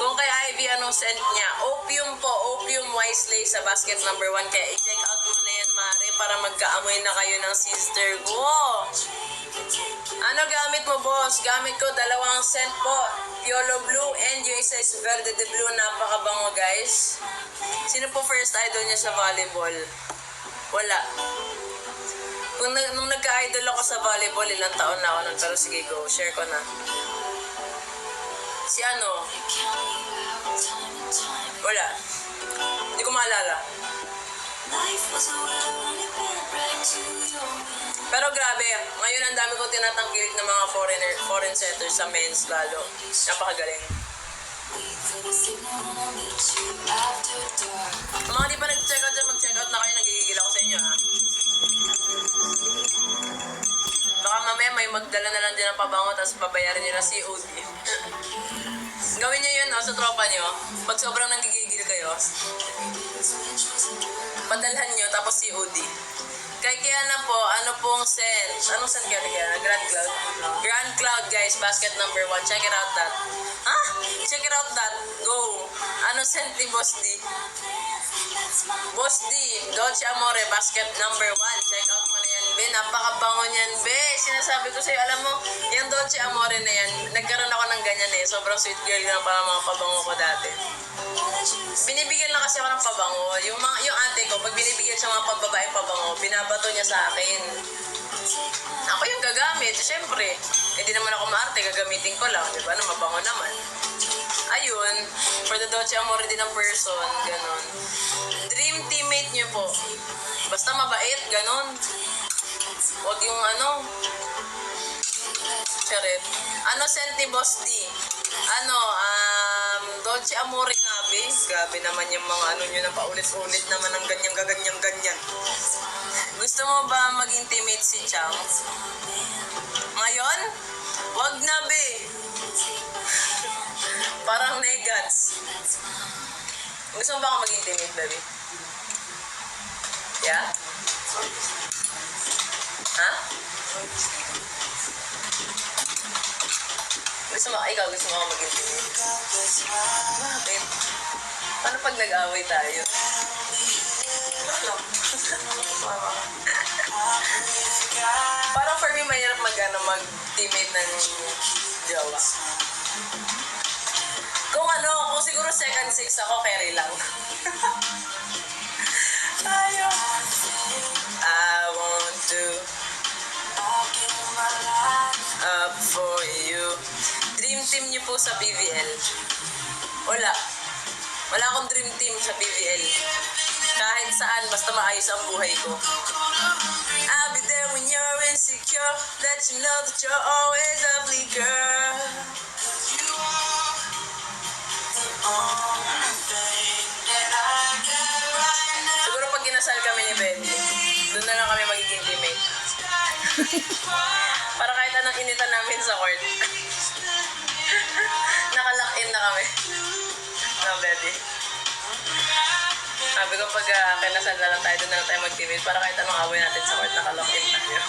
Kung kay Ivy, anong scent niya? Opium po, Opium Wisely sa basket number 1. Kaya i-check out mo na yan, Mare, para magkaamoy na kayo ng sister ko. Ano gamit mo, boss? Gamit ko 2 scent po. Piolo Blue and yung isa is Verde de Blue. Napakabango, guys. Sino po first idol niya sa volleyball? Wala. Nung nagka-idol ako sa volleyball, ilang taon na ako nun. Pero sige, go. Share ko na. Si ano? Wala. Hindi ko maalala. Pero grabe, ngayon ang dami kong tinatangkilik ng mga foreign setters sa men's lalo. Napakagaling. Mga di pa nag-check out dyan, mag-check out na kayo. Nagigigil ako sa inyo, ha? Baka mamaya may magdala na lang din ng pabango tapos babayaran nyo na COD. Gawin nyo yun, no, sa tropa nyo. Pag sobrang nagigigil kayo, padalhan nyo tapos COD. Kaya na po, ano pong scent? Anong scent kaya? Grand Cloud? Grand Cloud, guys. Basket number 1. Check it out that. Ha? Check it out that. Go. Ano scent ni Boss D? Boss D, Dolce Amore, basket number 1. Check out mo na yan, be. Napakabango niyan, be. Sinasabi ko sa'yo, alam mo, yung Dolce Amore na yan, nagkaroon ako ng ganyan eh. Sobrang sweet girl na para mga pabango ko dati. Binibigyan lang kasi ako ng pabango. Yung ate ko, pag binibigyan siya mga pambabaeng pabango, binabato niya sa akin. Ako yung gagamit, syempre. Hindi naman ako maarte, gagamitin ko lang. Diba? Ano, mabango naman. Ayun, for the Dolce Amore din ng person, ganon. Dream teammate niyo po. Basta mabait, ganon. Huwag yung ano. Charet. Ano scent ni Boss D? Ano, Dolce Amore nga, be. Grabe naman yung mga ano nyo na paulit-ulit naman ng ganyan. Gusto mo ba mag-intimate si Chang? Ngayon? Wag na, be. Parang negats. Gusto mo ba ako mag-intimate, baby? Yeah? Ha? Gusto mo ako mag-intimate? Bakit? Paano pag nag-away tayo? Parang for me, mahirap mag-teammate ng jowa. Kung siguro second six ako, carry lang. Tayo. I want to up for you. Dream team niyo po sa BVL? Wala. Wala akong dream team sa BVL. Kahit saan, basta maayos ang buhay ko. I'll be there when you're insecure. Let you know that you're always lovely, girl. Siguro pag kinasal kami ni Benny, doon na lang kami magiging teammate. Para kahit anong initan namin sa court. Nakalock in na kami. No, Benny. Sabi ko pag kinasal na lang tayo, doon na lang tayo mag-teammate. Para kahit anong away natin sa court, nakalock in tayo.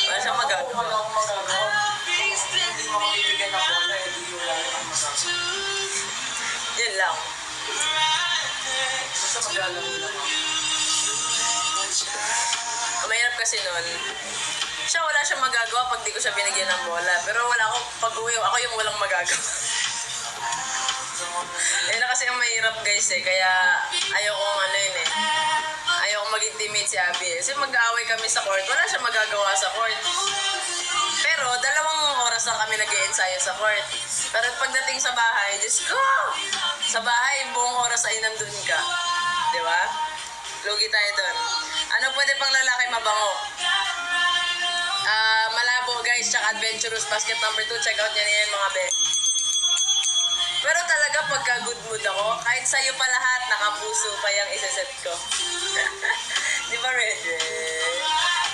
Wala siyang magagawa. Wala akong magagawa. Hindi mo makibigyan ng bola, hindi yung wala akong magagawa. Yun lang. Basta maglalaro lang ako. Ang mahirap kasi nun, siya wala siyang magagawa pag di ko siya binigyan ng bola. Pero wala akong pag-uwi, ako yung walang magagawa. Yun na kasi ang mahirap, guys, eh. Kaya ayokong ayokong maging teammate si Abby, eh. Kasi mag-aaway kami sa court, wala siyang magagawa sa court. Pero 2 oras lang kami nag-e-ensayo sa court. Pero pagdating sa bahay, Diyos ko! Sa bahay, buong oras ay nandun ka. Di ba? Lugi tayo doon. Ano pwede pang lalaki mabango? guys, tsaka Adventurous Basket number 2. Check out nyo na yan mga be. Pero talaga pagka good mood ako, kahit sa'yo pa lahat, nakapuso pa yung isaset ko. Di ba, Regret?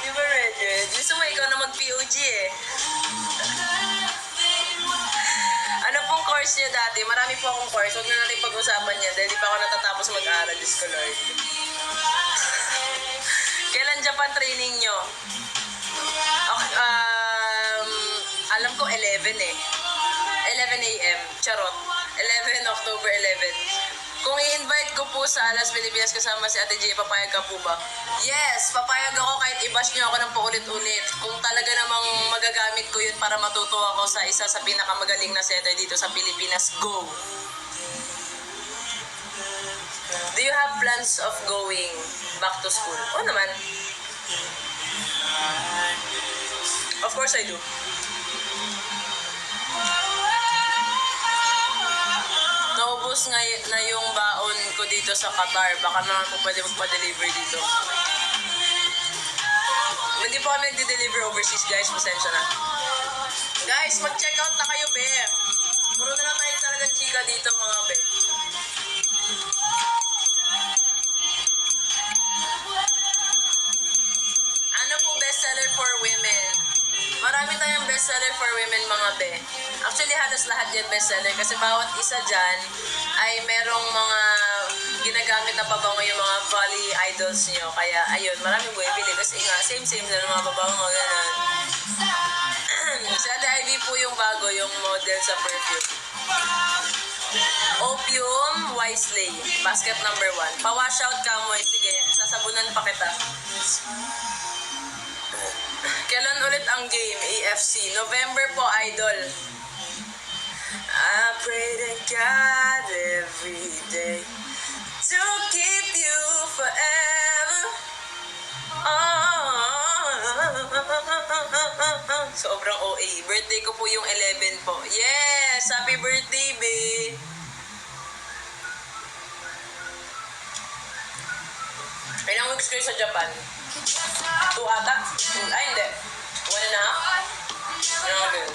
Di ba, Regret? Gusto mo ikaw na mag-POG eh. Ano pong course niyo dati? Marami po akong course. Huwag na natin pag-usapan niya dahil di pa ako natatapos mag-aaral. Diyos ko, Lord. Kailan Japan training nyo? Alam ko 11 eh. 11 a.m. Charot. 11 October 11. Kung i-invite ko po sa Alas Pilipinas kasama si Ate J, papayag ka po ba? Yes, papayag ako kahit i-bash nyo ako ng paulit-ulit. Kung talaga namang magagamit ko yun para matuto ako sa isa sa pinakamagaling na setter dito sa Pilipinas, go! Do you have plans of going back to school? Oo naman. Of course I do. Naubos nga na yung baon ko dito sa Qatar. Baka naman po pwede magpa-deliver dito. Hindi po kami nagde-deliver overseas, guys. Pasensya na. Guys, mag-check out na kayo, be. Puro na lang tayo talaga chika dito, mga be. Ano po bestseller for women? Marami tayong bestseller for women, mga be. Actually, halos lahat yan bestseller kasi bawat isa dyan ay merong mga ginagamit na pabango yung mga volley idols nyo. Kaya, ayun, maraming bumibili kasi nga, same-same na mga pabango, gano'n. Si Ate Ivy po yung bago, yung model sa perfume. Opium Wisely, basket number 1. Pa-wash out ka mo, sige, sasabunan pa kita. Kailan ulit ang game, AFC? November po, idol. I pray to God every day to keep you forever. Sobrang OA. Birthday ko po yung 11 po. Yes! Happy birthday, babe! Ilang weeks kayo sa Japan? 2 ata? Ay, hindi. 1.5? Okay.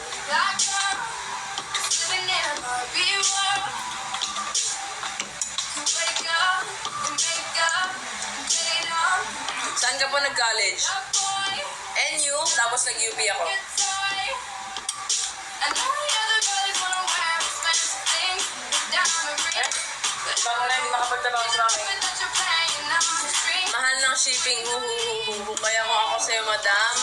Saan ka po nag-college? NU, tapos nag-UP ako. Parang na hindi makapagtabang sa amin. Mahal ng shipping, huhuhuhu. Kaya kung ako sa'yo, madam,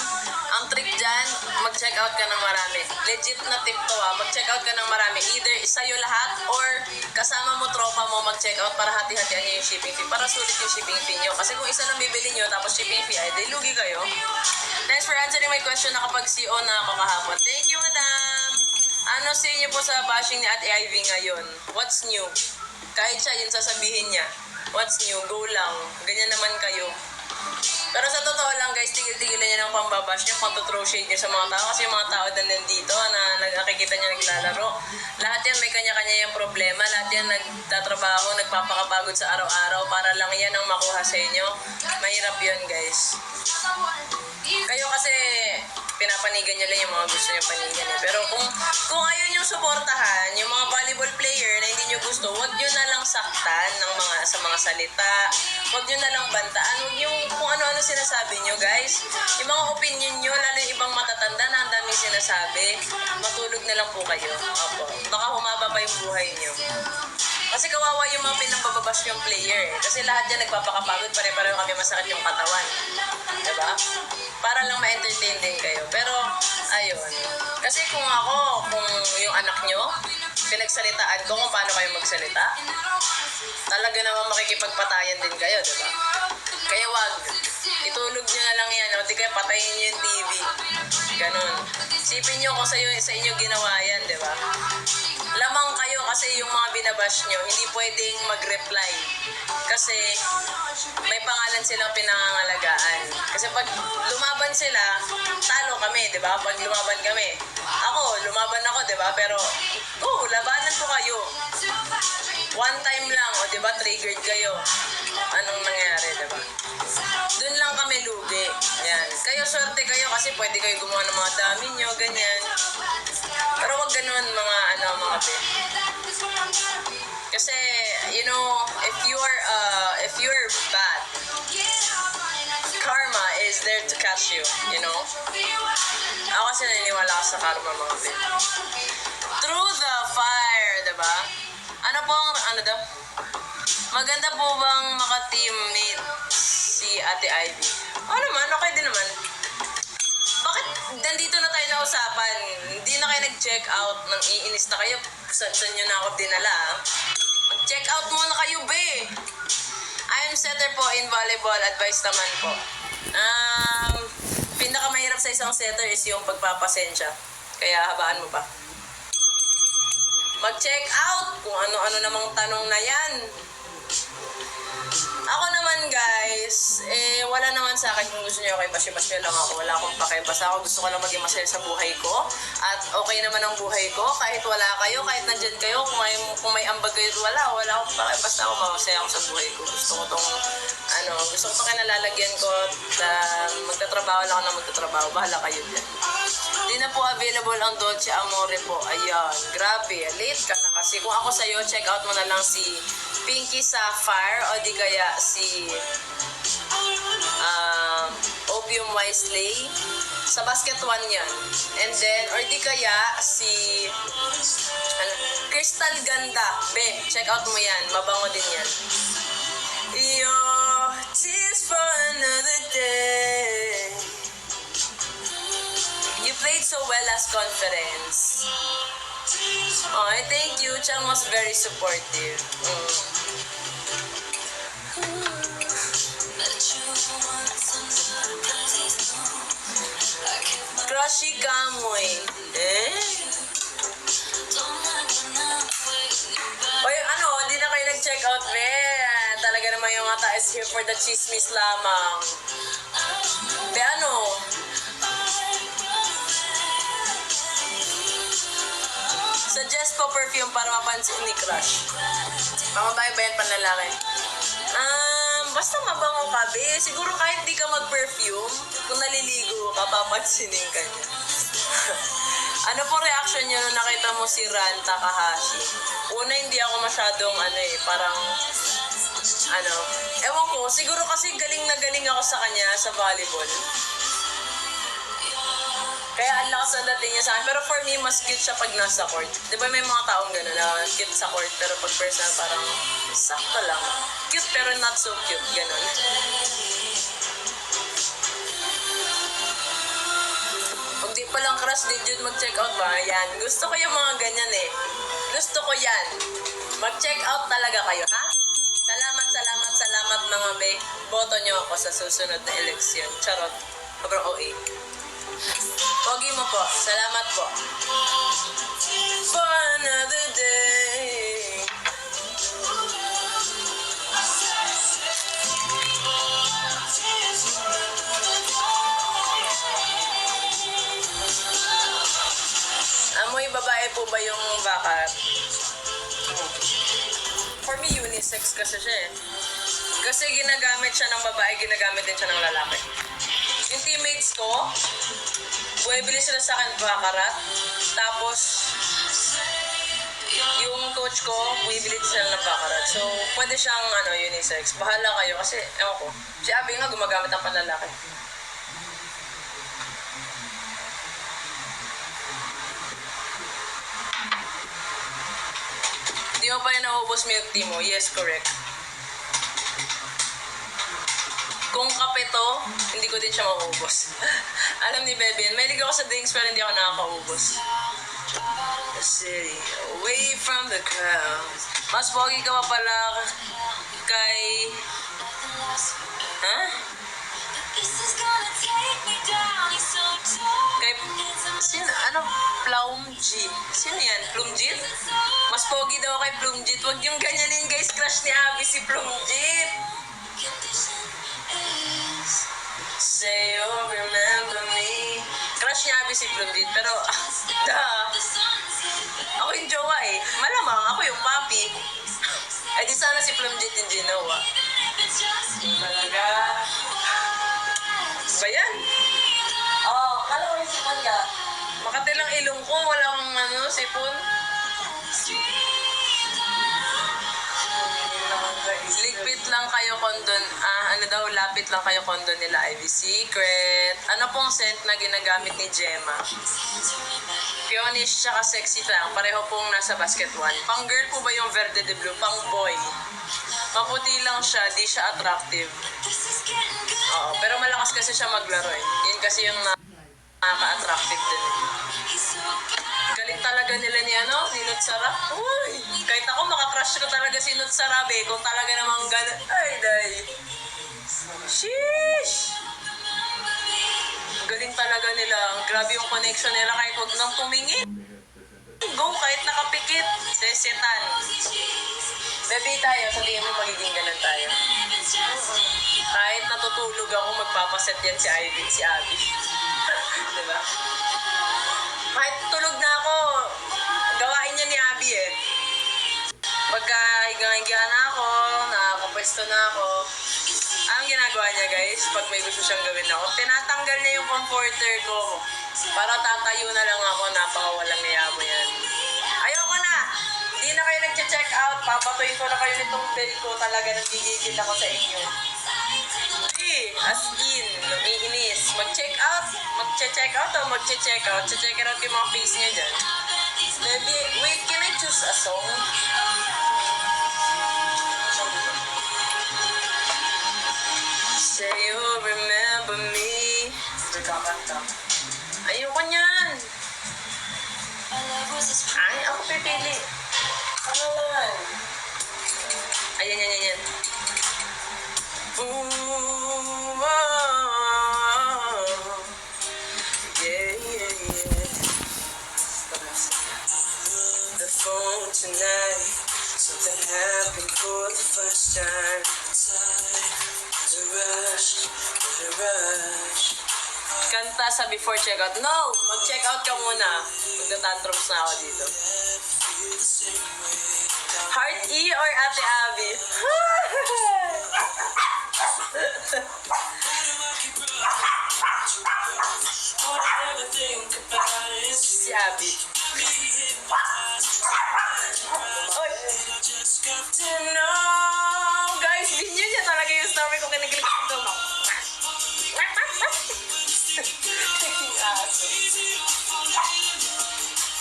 ang trick dyan, mag-check out ka ng marami. Legit na tip to mag-check out ka ng marami. Either sa'yo lahat or kasama mo, tropa mo, mag-check out para hati-hatian nyo yung shipping fee. Para sulit yung shipping fee nyo. Kasi kung isa lang bibili nyo, tapos shipping fee, ay di lugi kayo. Thanks for answering my question. Nakapag-CO na ako kahapon. Thank you, madam! Ano sa inyo po sa bashing ni Ate Ivy ngayon? What's new? Kahit siya, yun sasabihin niya. What's new? Go lang. Ganyan naman kayo. Pero sa totoo lang, guys, tigil-tigilan niya ng pambabash niya, pang-throw shade niya sa mga tao. Kasi yung mga tao na nandito na nakikita niya naglalaro, lahat yan may kanya-kanya yung problema. Lahat yan nagtatrabaho, nagpapakapagod sa araw-araw para lang yan ang makuha sa inyo. Mahirap yun, guys. Kayo kasi pinapanigan nyo lang yung mga gusto nyo panigan eh. Pero kung ayaw nyo suportahan, yung mga volleyball player na hindi nyo gusto, huwag nyo na lang saktan sa mga salita. Huwag nyo na lang bantaan. Huwag yung kung ano-ano sinasabi nyo, guys. Yung mga opinion nyo, lalo yung ibang matatanda na ang daming sinasabi, matulog na lang po kayo. Opo. Baka humaba pa yung buhay nyo. Kasi kawawa yung mga pinapababas yung player eh. Kasi lahat yan nagpapakapagod, pare-pareho kami masakit yung katawan. Diba? Para lang ma-entertain din kayo. Pero, ayun. Kasi kung yung anak nyo, pinagsalitaan ko kung paano kayo magsalita, talaga naman makikipagpatayan din kayo, diba? Kaya wag, itulog nyo na lang yan, o di kaya patayin nyo yung TV. Ganon. Sipin nyo kung sa inyo ginawa yan, diba? Lamang kayo kasi yung mga binabash nyo, hindi pwedeng mag-reply. Kasi may pangalan silang pinangangalagaan. Kasi pag lumaban sila, talo kami, di ba? Pag lumaban kami, lumaban ako, di ba? Pero, labanan ko kayo. One time lang, o di ba? Triggered kayo. Anong nangyari, di ba? Doon lang kami lugi. Yan. Kayo, swerte kayo kasi pwede kayo gumawa ng mga dami nyo, ganyan. Pero wag ganun mga be. Kasi, you know, if you're bad, karma is there to catch you, you know? Ako kasi naniniwala ako sa karma, mga be. Through the fire, diba? Ano daw? Maganda po bang maka-teammate si Ate Ivy? Oo naman, okay din naman. Bakit nandito na tayo na usapan? Hindi na kayo nag-check out nang iinis na kayo. Saan nyo na ako dinala? Mag-check out muna kayo, be. I'm setter po in volleyball. Advice naman po. Pinakamahirap sa isang setter is yung pagpapasensya. Kaya habaan mo pa. Mag-check out kung ano-ano namang tanong na yan. Ako naman guys, wala naman sa akin kung gusto niyo okay, basyo-basyo lang ako. Wala akong pake. Basta ako gusto ko lang maging masaya sa buhay ko. At okay naman ang buhay ko. Kahit wala kayo, kahit nandyan kayo, kung may ambag kayo, wala akong pake. Basta ako masaya ako sa buhay ko. Gusto ko tong kinalalagyan ko. Magtatrabaho lang ako na magtatrabaho. Bahala kayo dyan. Di na po available ang Dolce Amore po. Ayan, grabe. Late ka na kasi. Kung ako sa'yo, check out mo na lang si Pinky Sapphire o di kaya si Opium Wisely. Sa Basket One yan. And then, or di kaya si Crystal Ganda. Be, check out mo yan. Mabango din yan. Your tears for another day. You played so well last conference. Oh, thank you. Chang was very supportive. Crushy kamoy. Oy, di na kayo nag-check out, be. Talaga naman yung ata is here for the chismis lamang. Be, suggest po perfume para mapansin ni crush. Pamabae ba yan panlalaki? Basta mabango ka, be. Siguro kahit di ka mag-perfume, kung naliligo ka, papansinin ka niya. Ano po reaction niyo nung nakita mo si Ran Takahashi? Una, hindi ako masyadong, parang, ewan ko, siguro kasi galing na galing ako sa kanya sa volleyball. Kaya ang lakas ang dating niya sa akin. Pero for me, mas cute siya pag nasa court. Di ba may mga taong gano'n na cute sa court, pero pag personal parang sakto lang. Cute pero not so cute, gano'n. Pag di palang crush din Jude mag-check out ba? Yan. Gusto ko yung mga ganyan eh. Gusto ko yan. Mag-check out talaga kayo, ha? Salamat mga be. Boto nyo ako sa susunod na eleksyon. Charot. Sobrang OA. Pogi mo po. Salamat po. For another day. Amoy babae po ba yung bakat? For me, unisex kasi siya eh. Kasi ginagamit siya ng babae, ginagamit din siya ng lalaki. Yung teammates ko, bumibili sila sa akin bakarat. Tapos, yung coach ko, bumibili sila ng bakarat. So, pwede siyang unisex. Bahala kayo kasi, ewan ko. Si Abby nga gumagamit ng panlalaki. Hindi mo pa rin naubos milk tea mo. Yes, correct. Kung kape to, hindi ko din siya maubos. Alam ni Bebe, may ligaw ako sa drinks pero hindi ako nakakaubos. The city, away from the crowd. Mas pogi ka pa pala kay... Ha? Kay... Sino? Plumjit. Sino yan? Plumjit? Mas pogi daw kay Plumjit. Huwag yung ganyanin guys. Crush ni Abby si Plumjit. Say you'll remember me. Crush niya Abby si Plumjit. Pero, ako yung jowa eh. Malamang, ako yung papi. Ay di sana si Plumjit yung ginawa. Talaga. Ba yan? Akala ko yung sipon ka. Makati lang ilong ko, wala akong ano, sipon. Ligpit lang kayo kondon, lapit lang kayo kondon nila Ivy Secret. Ano pong scent na ginagamit ni Gemma? Peonish tsaka sexy lang, pareho pong nasa basket 1. Pang girl po ba yung Verde de Blue? Pang boy. Maputi lang siya, di siya attractive. Oo, pero malakas kasi siya maglaro eh. Yun kasi yung nakaka-attractive din eh. Galing talaga nila ni Nut Sarap. Uy, kahit ako makakrush ko talaga si Nut Sarap eh. Kung talaga namang gano'n. Ay, day. Sheesh! Galing talaga nila. Grabe yung connection nila kahit huwag nang tumingin. Go, kahit nakapikit. Sesetan. Baby tayo, sabihin mo magiging ganun tayo. Kahit natutulog ako, magpapaset yan si Abby. Diba? Kahit tulog na ako, gawain niya ni Abby eh. Pagka higa-higa na ako, nakakapwesto na ako, ang ginagawa niya guys, pag may gusto siyang gawin ako, tinatanggal niya yung comforter ko. Para tatayo na lang ako, napakawalang niya mo yan. Ayoko na! Hindi na kayo nag-check out, papatuyin ko na kayo nitong bell ko, talaga nagigigil ako sa inyo. Hindi, as in, iinis. Mag-check out o mag-check out? Check out yung mga face niya dyan. Maybe, wait, can I choose a song? Say you remember me. Ayoko niyan. Ay, ako pipili. Ano lang? Ayan. Ooh, oh, yeah. The phone tonight. Something happened for the first time. The rush. Kanta sa before checkout. No! Mag-checkout ka muna. Magta-tantrums na ako dito. Heart E or Ate Abby? Si Abby. Oy! No! Guys, binyo niya talaga yung stomach ko kinikilig ko.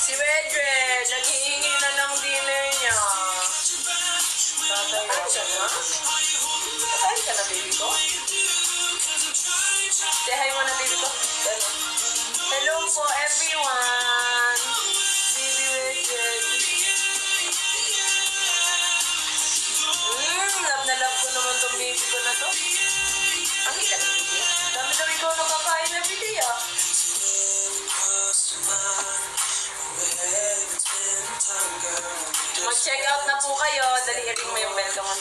Si Wedred, naghihingi na ng dinner niya. Tatay siya na? Tatay ka na, baby ko? Say hi mo na, baby ko. Hello po, everyone. Baby Wedred. Love na love ko naman tong baby ko na to. Ang hika na, baby. Dami-dami ko nakakain na video, ah. Mag-check out na po kayo. Dali, i-ring mo yung bell. Come on.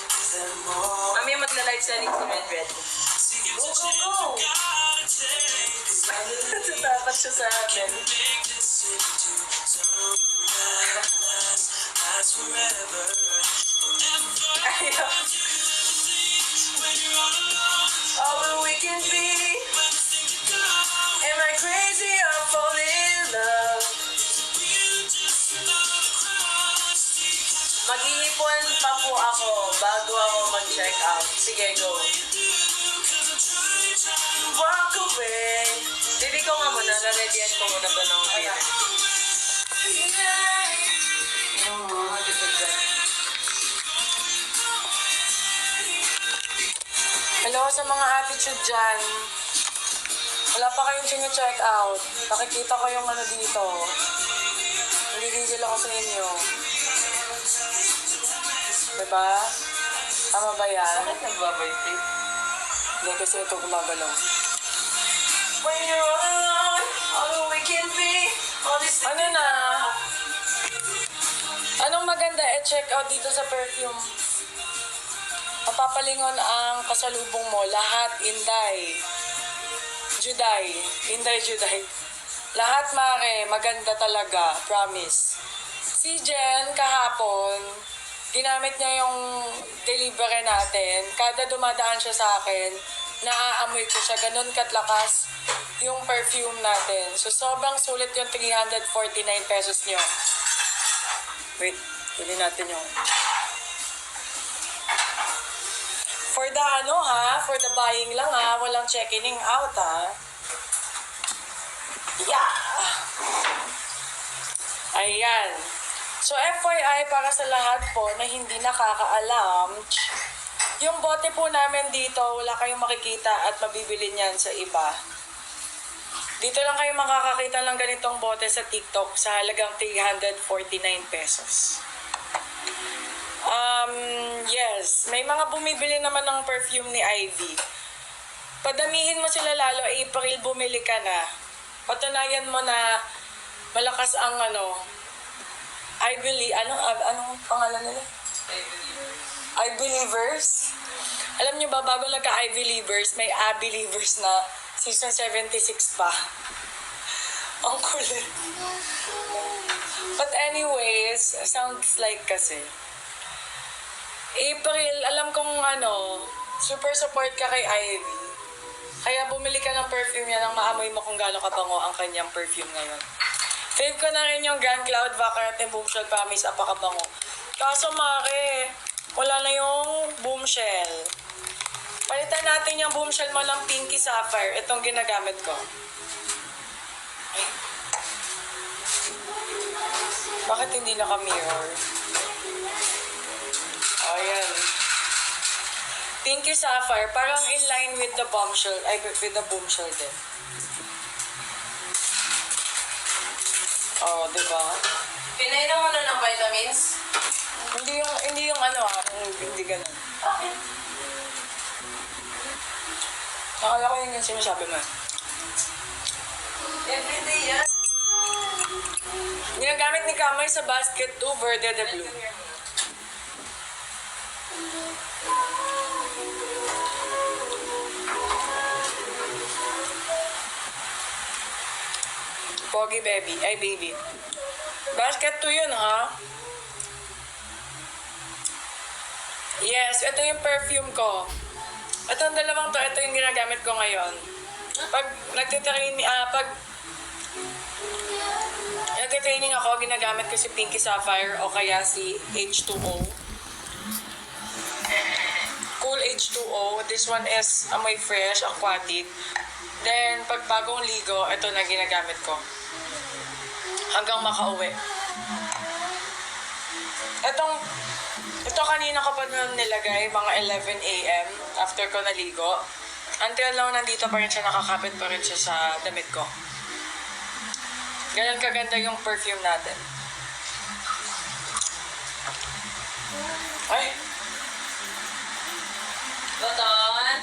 Mami, magla-live selling si Red. Go! Tatapat siya sa akin. Ayaw. All we can be. Am I crazy or falling in love? Mag-iipon pa po ako bago ako mag-check out. Sige, go. Walk away. Baby ko nga muna, nareadyan ko muna to ng pila. Hello sa mga attitude dyan. Wala pa kayong sinu-check out. Nakikita ko yung ano dito. Nagigigil ako sa inyo. Diba? Tama ba yan? Bakit nagbabibrate? Hindi, kasi ito gumagalaw. When you're alone, all we can be, all this... Ano na? Anong maganda check out dito sa perfume? Mapapalingon ang kasalubong mo. Lahat Inday. Juday. Lahat mare, maganda talaga. Promise. Si Jen, kahapon, ginamit niya yung delivery natin. Kada dumadaan siya sa akin, naaamoy ko siya. Ganun katlakas yung perfume natin. So, sobrang sulit yung 349 pesos nyo. Wait, pili natin yung... For the for the buying lang walang checking out Yeah! Ayan. So, FYI, para sa lahat po na hindi nakakaalam, yung bote po namin dito, wala kayong makikita at mabibili niyan sa iba. Dito lang kayo makakakita ng ganitong bote sa TikTok sa halagang 349 pesos. Yes, may mga bumibili naman ng perfume ni Ivy. Padamihin mo sila lalo, April, bumili ka na. Patunayan mo na malakas ang I believe, anong pangalan nila? I Believers. Alam niyo ba, bago nagka-I Believers, may A Believers na season 76 pa. Ang kulit. But anyways, sounds like kasi. April, alam kong super support ka kay Ivy. Kaya bumili ka ng perfume niya nang maamoy mo kung gaano kabango ang kanyang perfume ngayon. Fave ko na rin yung Grand Cloud Vacarat and Boomshell Promise, apakabango. Kaso Mare, wala na yung Boomshell. Palitan natin yung Boomshell mo ng Pinky Sapphire. Itong ginagamit ko. Ay. Bakit hindi naka-mirror? Ayan. Pinky Sapphire, parang in line with the Bombshell, with the Boomshell din. Oh, diba? Pinainom mo na ng vitamins? Hindi yung hindi ganun. Okay. Nakala ko yun yung sinasabi mo. Everyday yan. Ginagamit ni Kamay sa basket 2, Verde de Blue. Pogi baby. Ay, baby. Basket 2 yun, ha? Yes, ito yung perfume ko. Itong dalawang to, ito yung ginagamit ko ngayon. Pag nagtitraining ako, ginagamit ko si Pinky Sapphire o kaya si H2O. Cool H2O. This one is amoy fresh, aquatic. Then, pag bagong ligo, ito na ginagamit ko. Hanggang makauwi. Ito kanina ko pa nilagay, mga 11 a.m. after ko naligo. Until now, nandito pa rin siya, nakakapit pa rin siya sa damit ko. Ganyan kaganda yung perfume natin. Ay! Bata.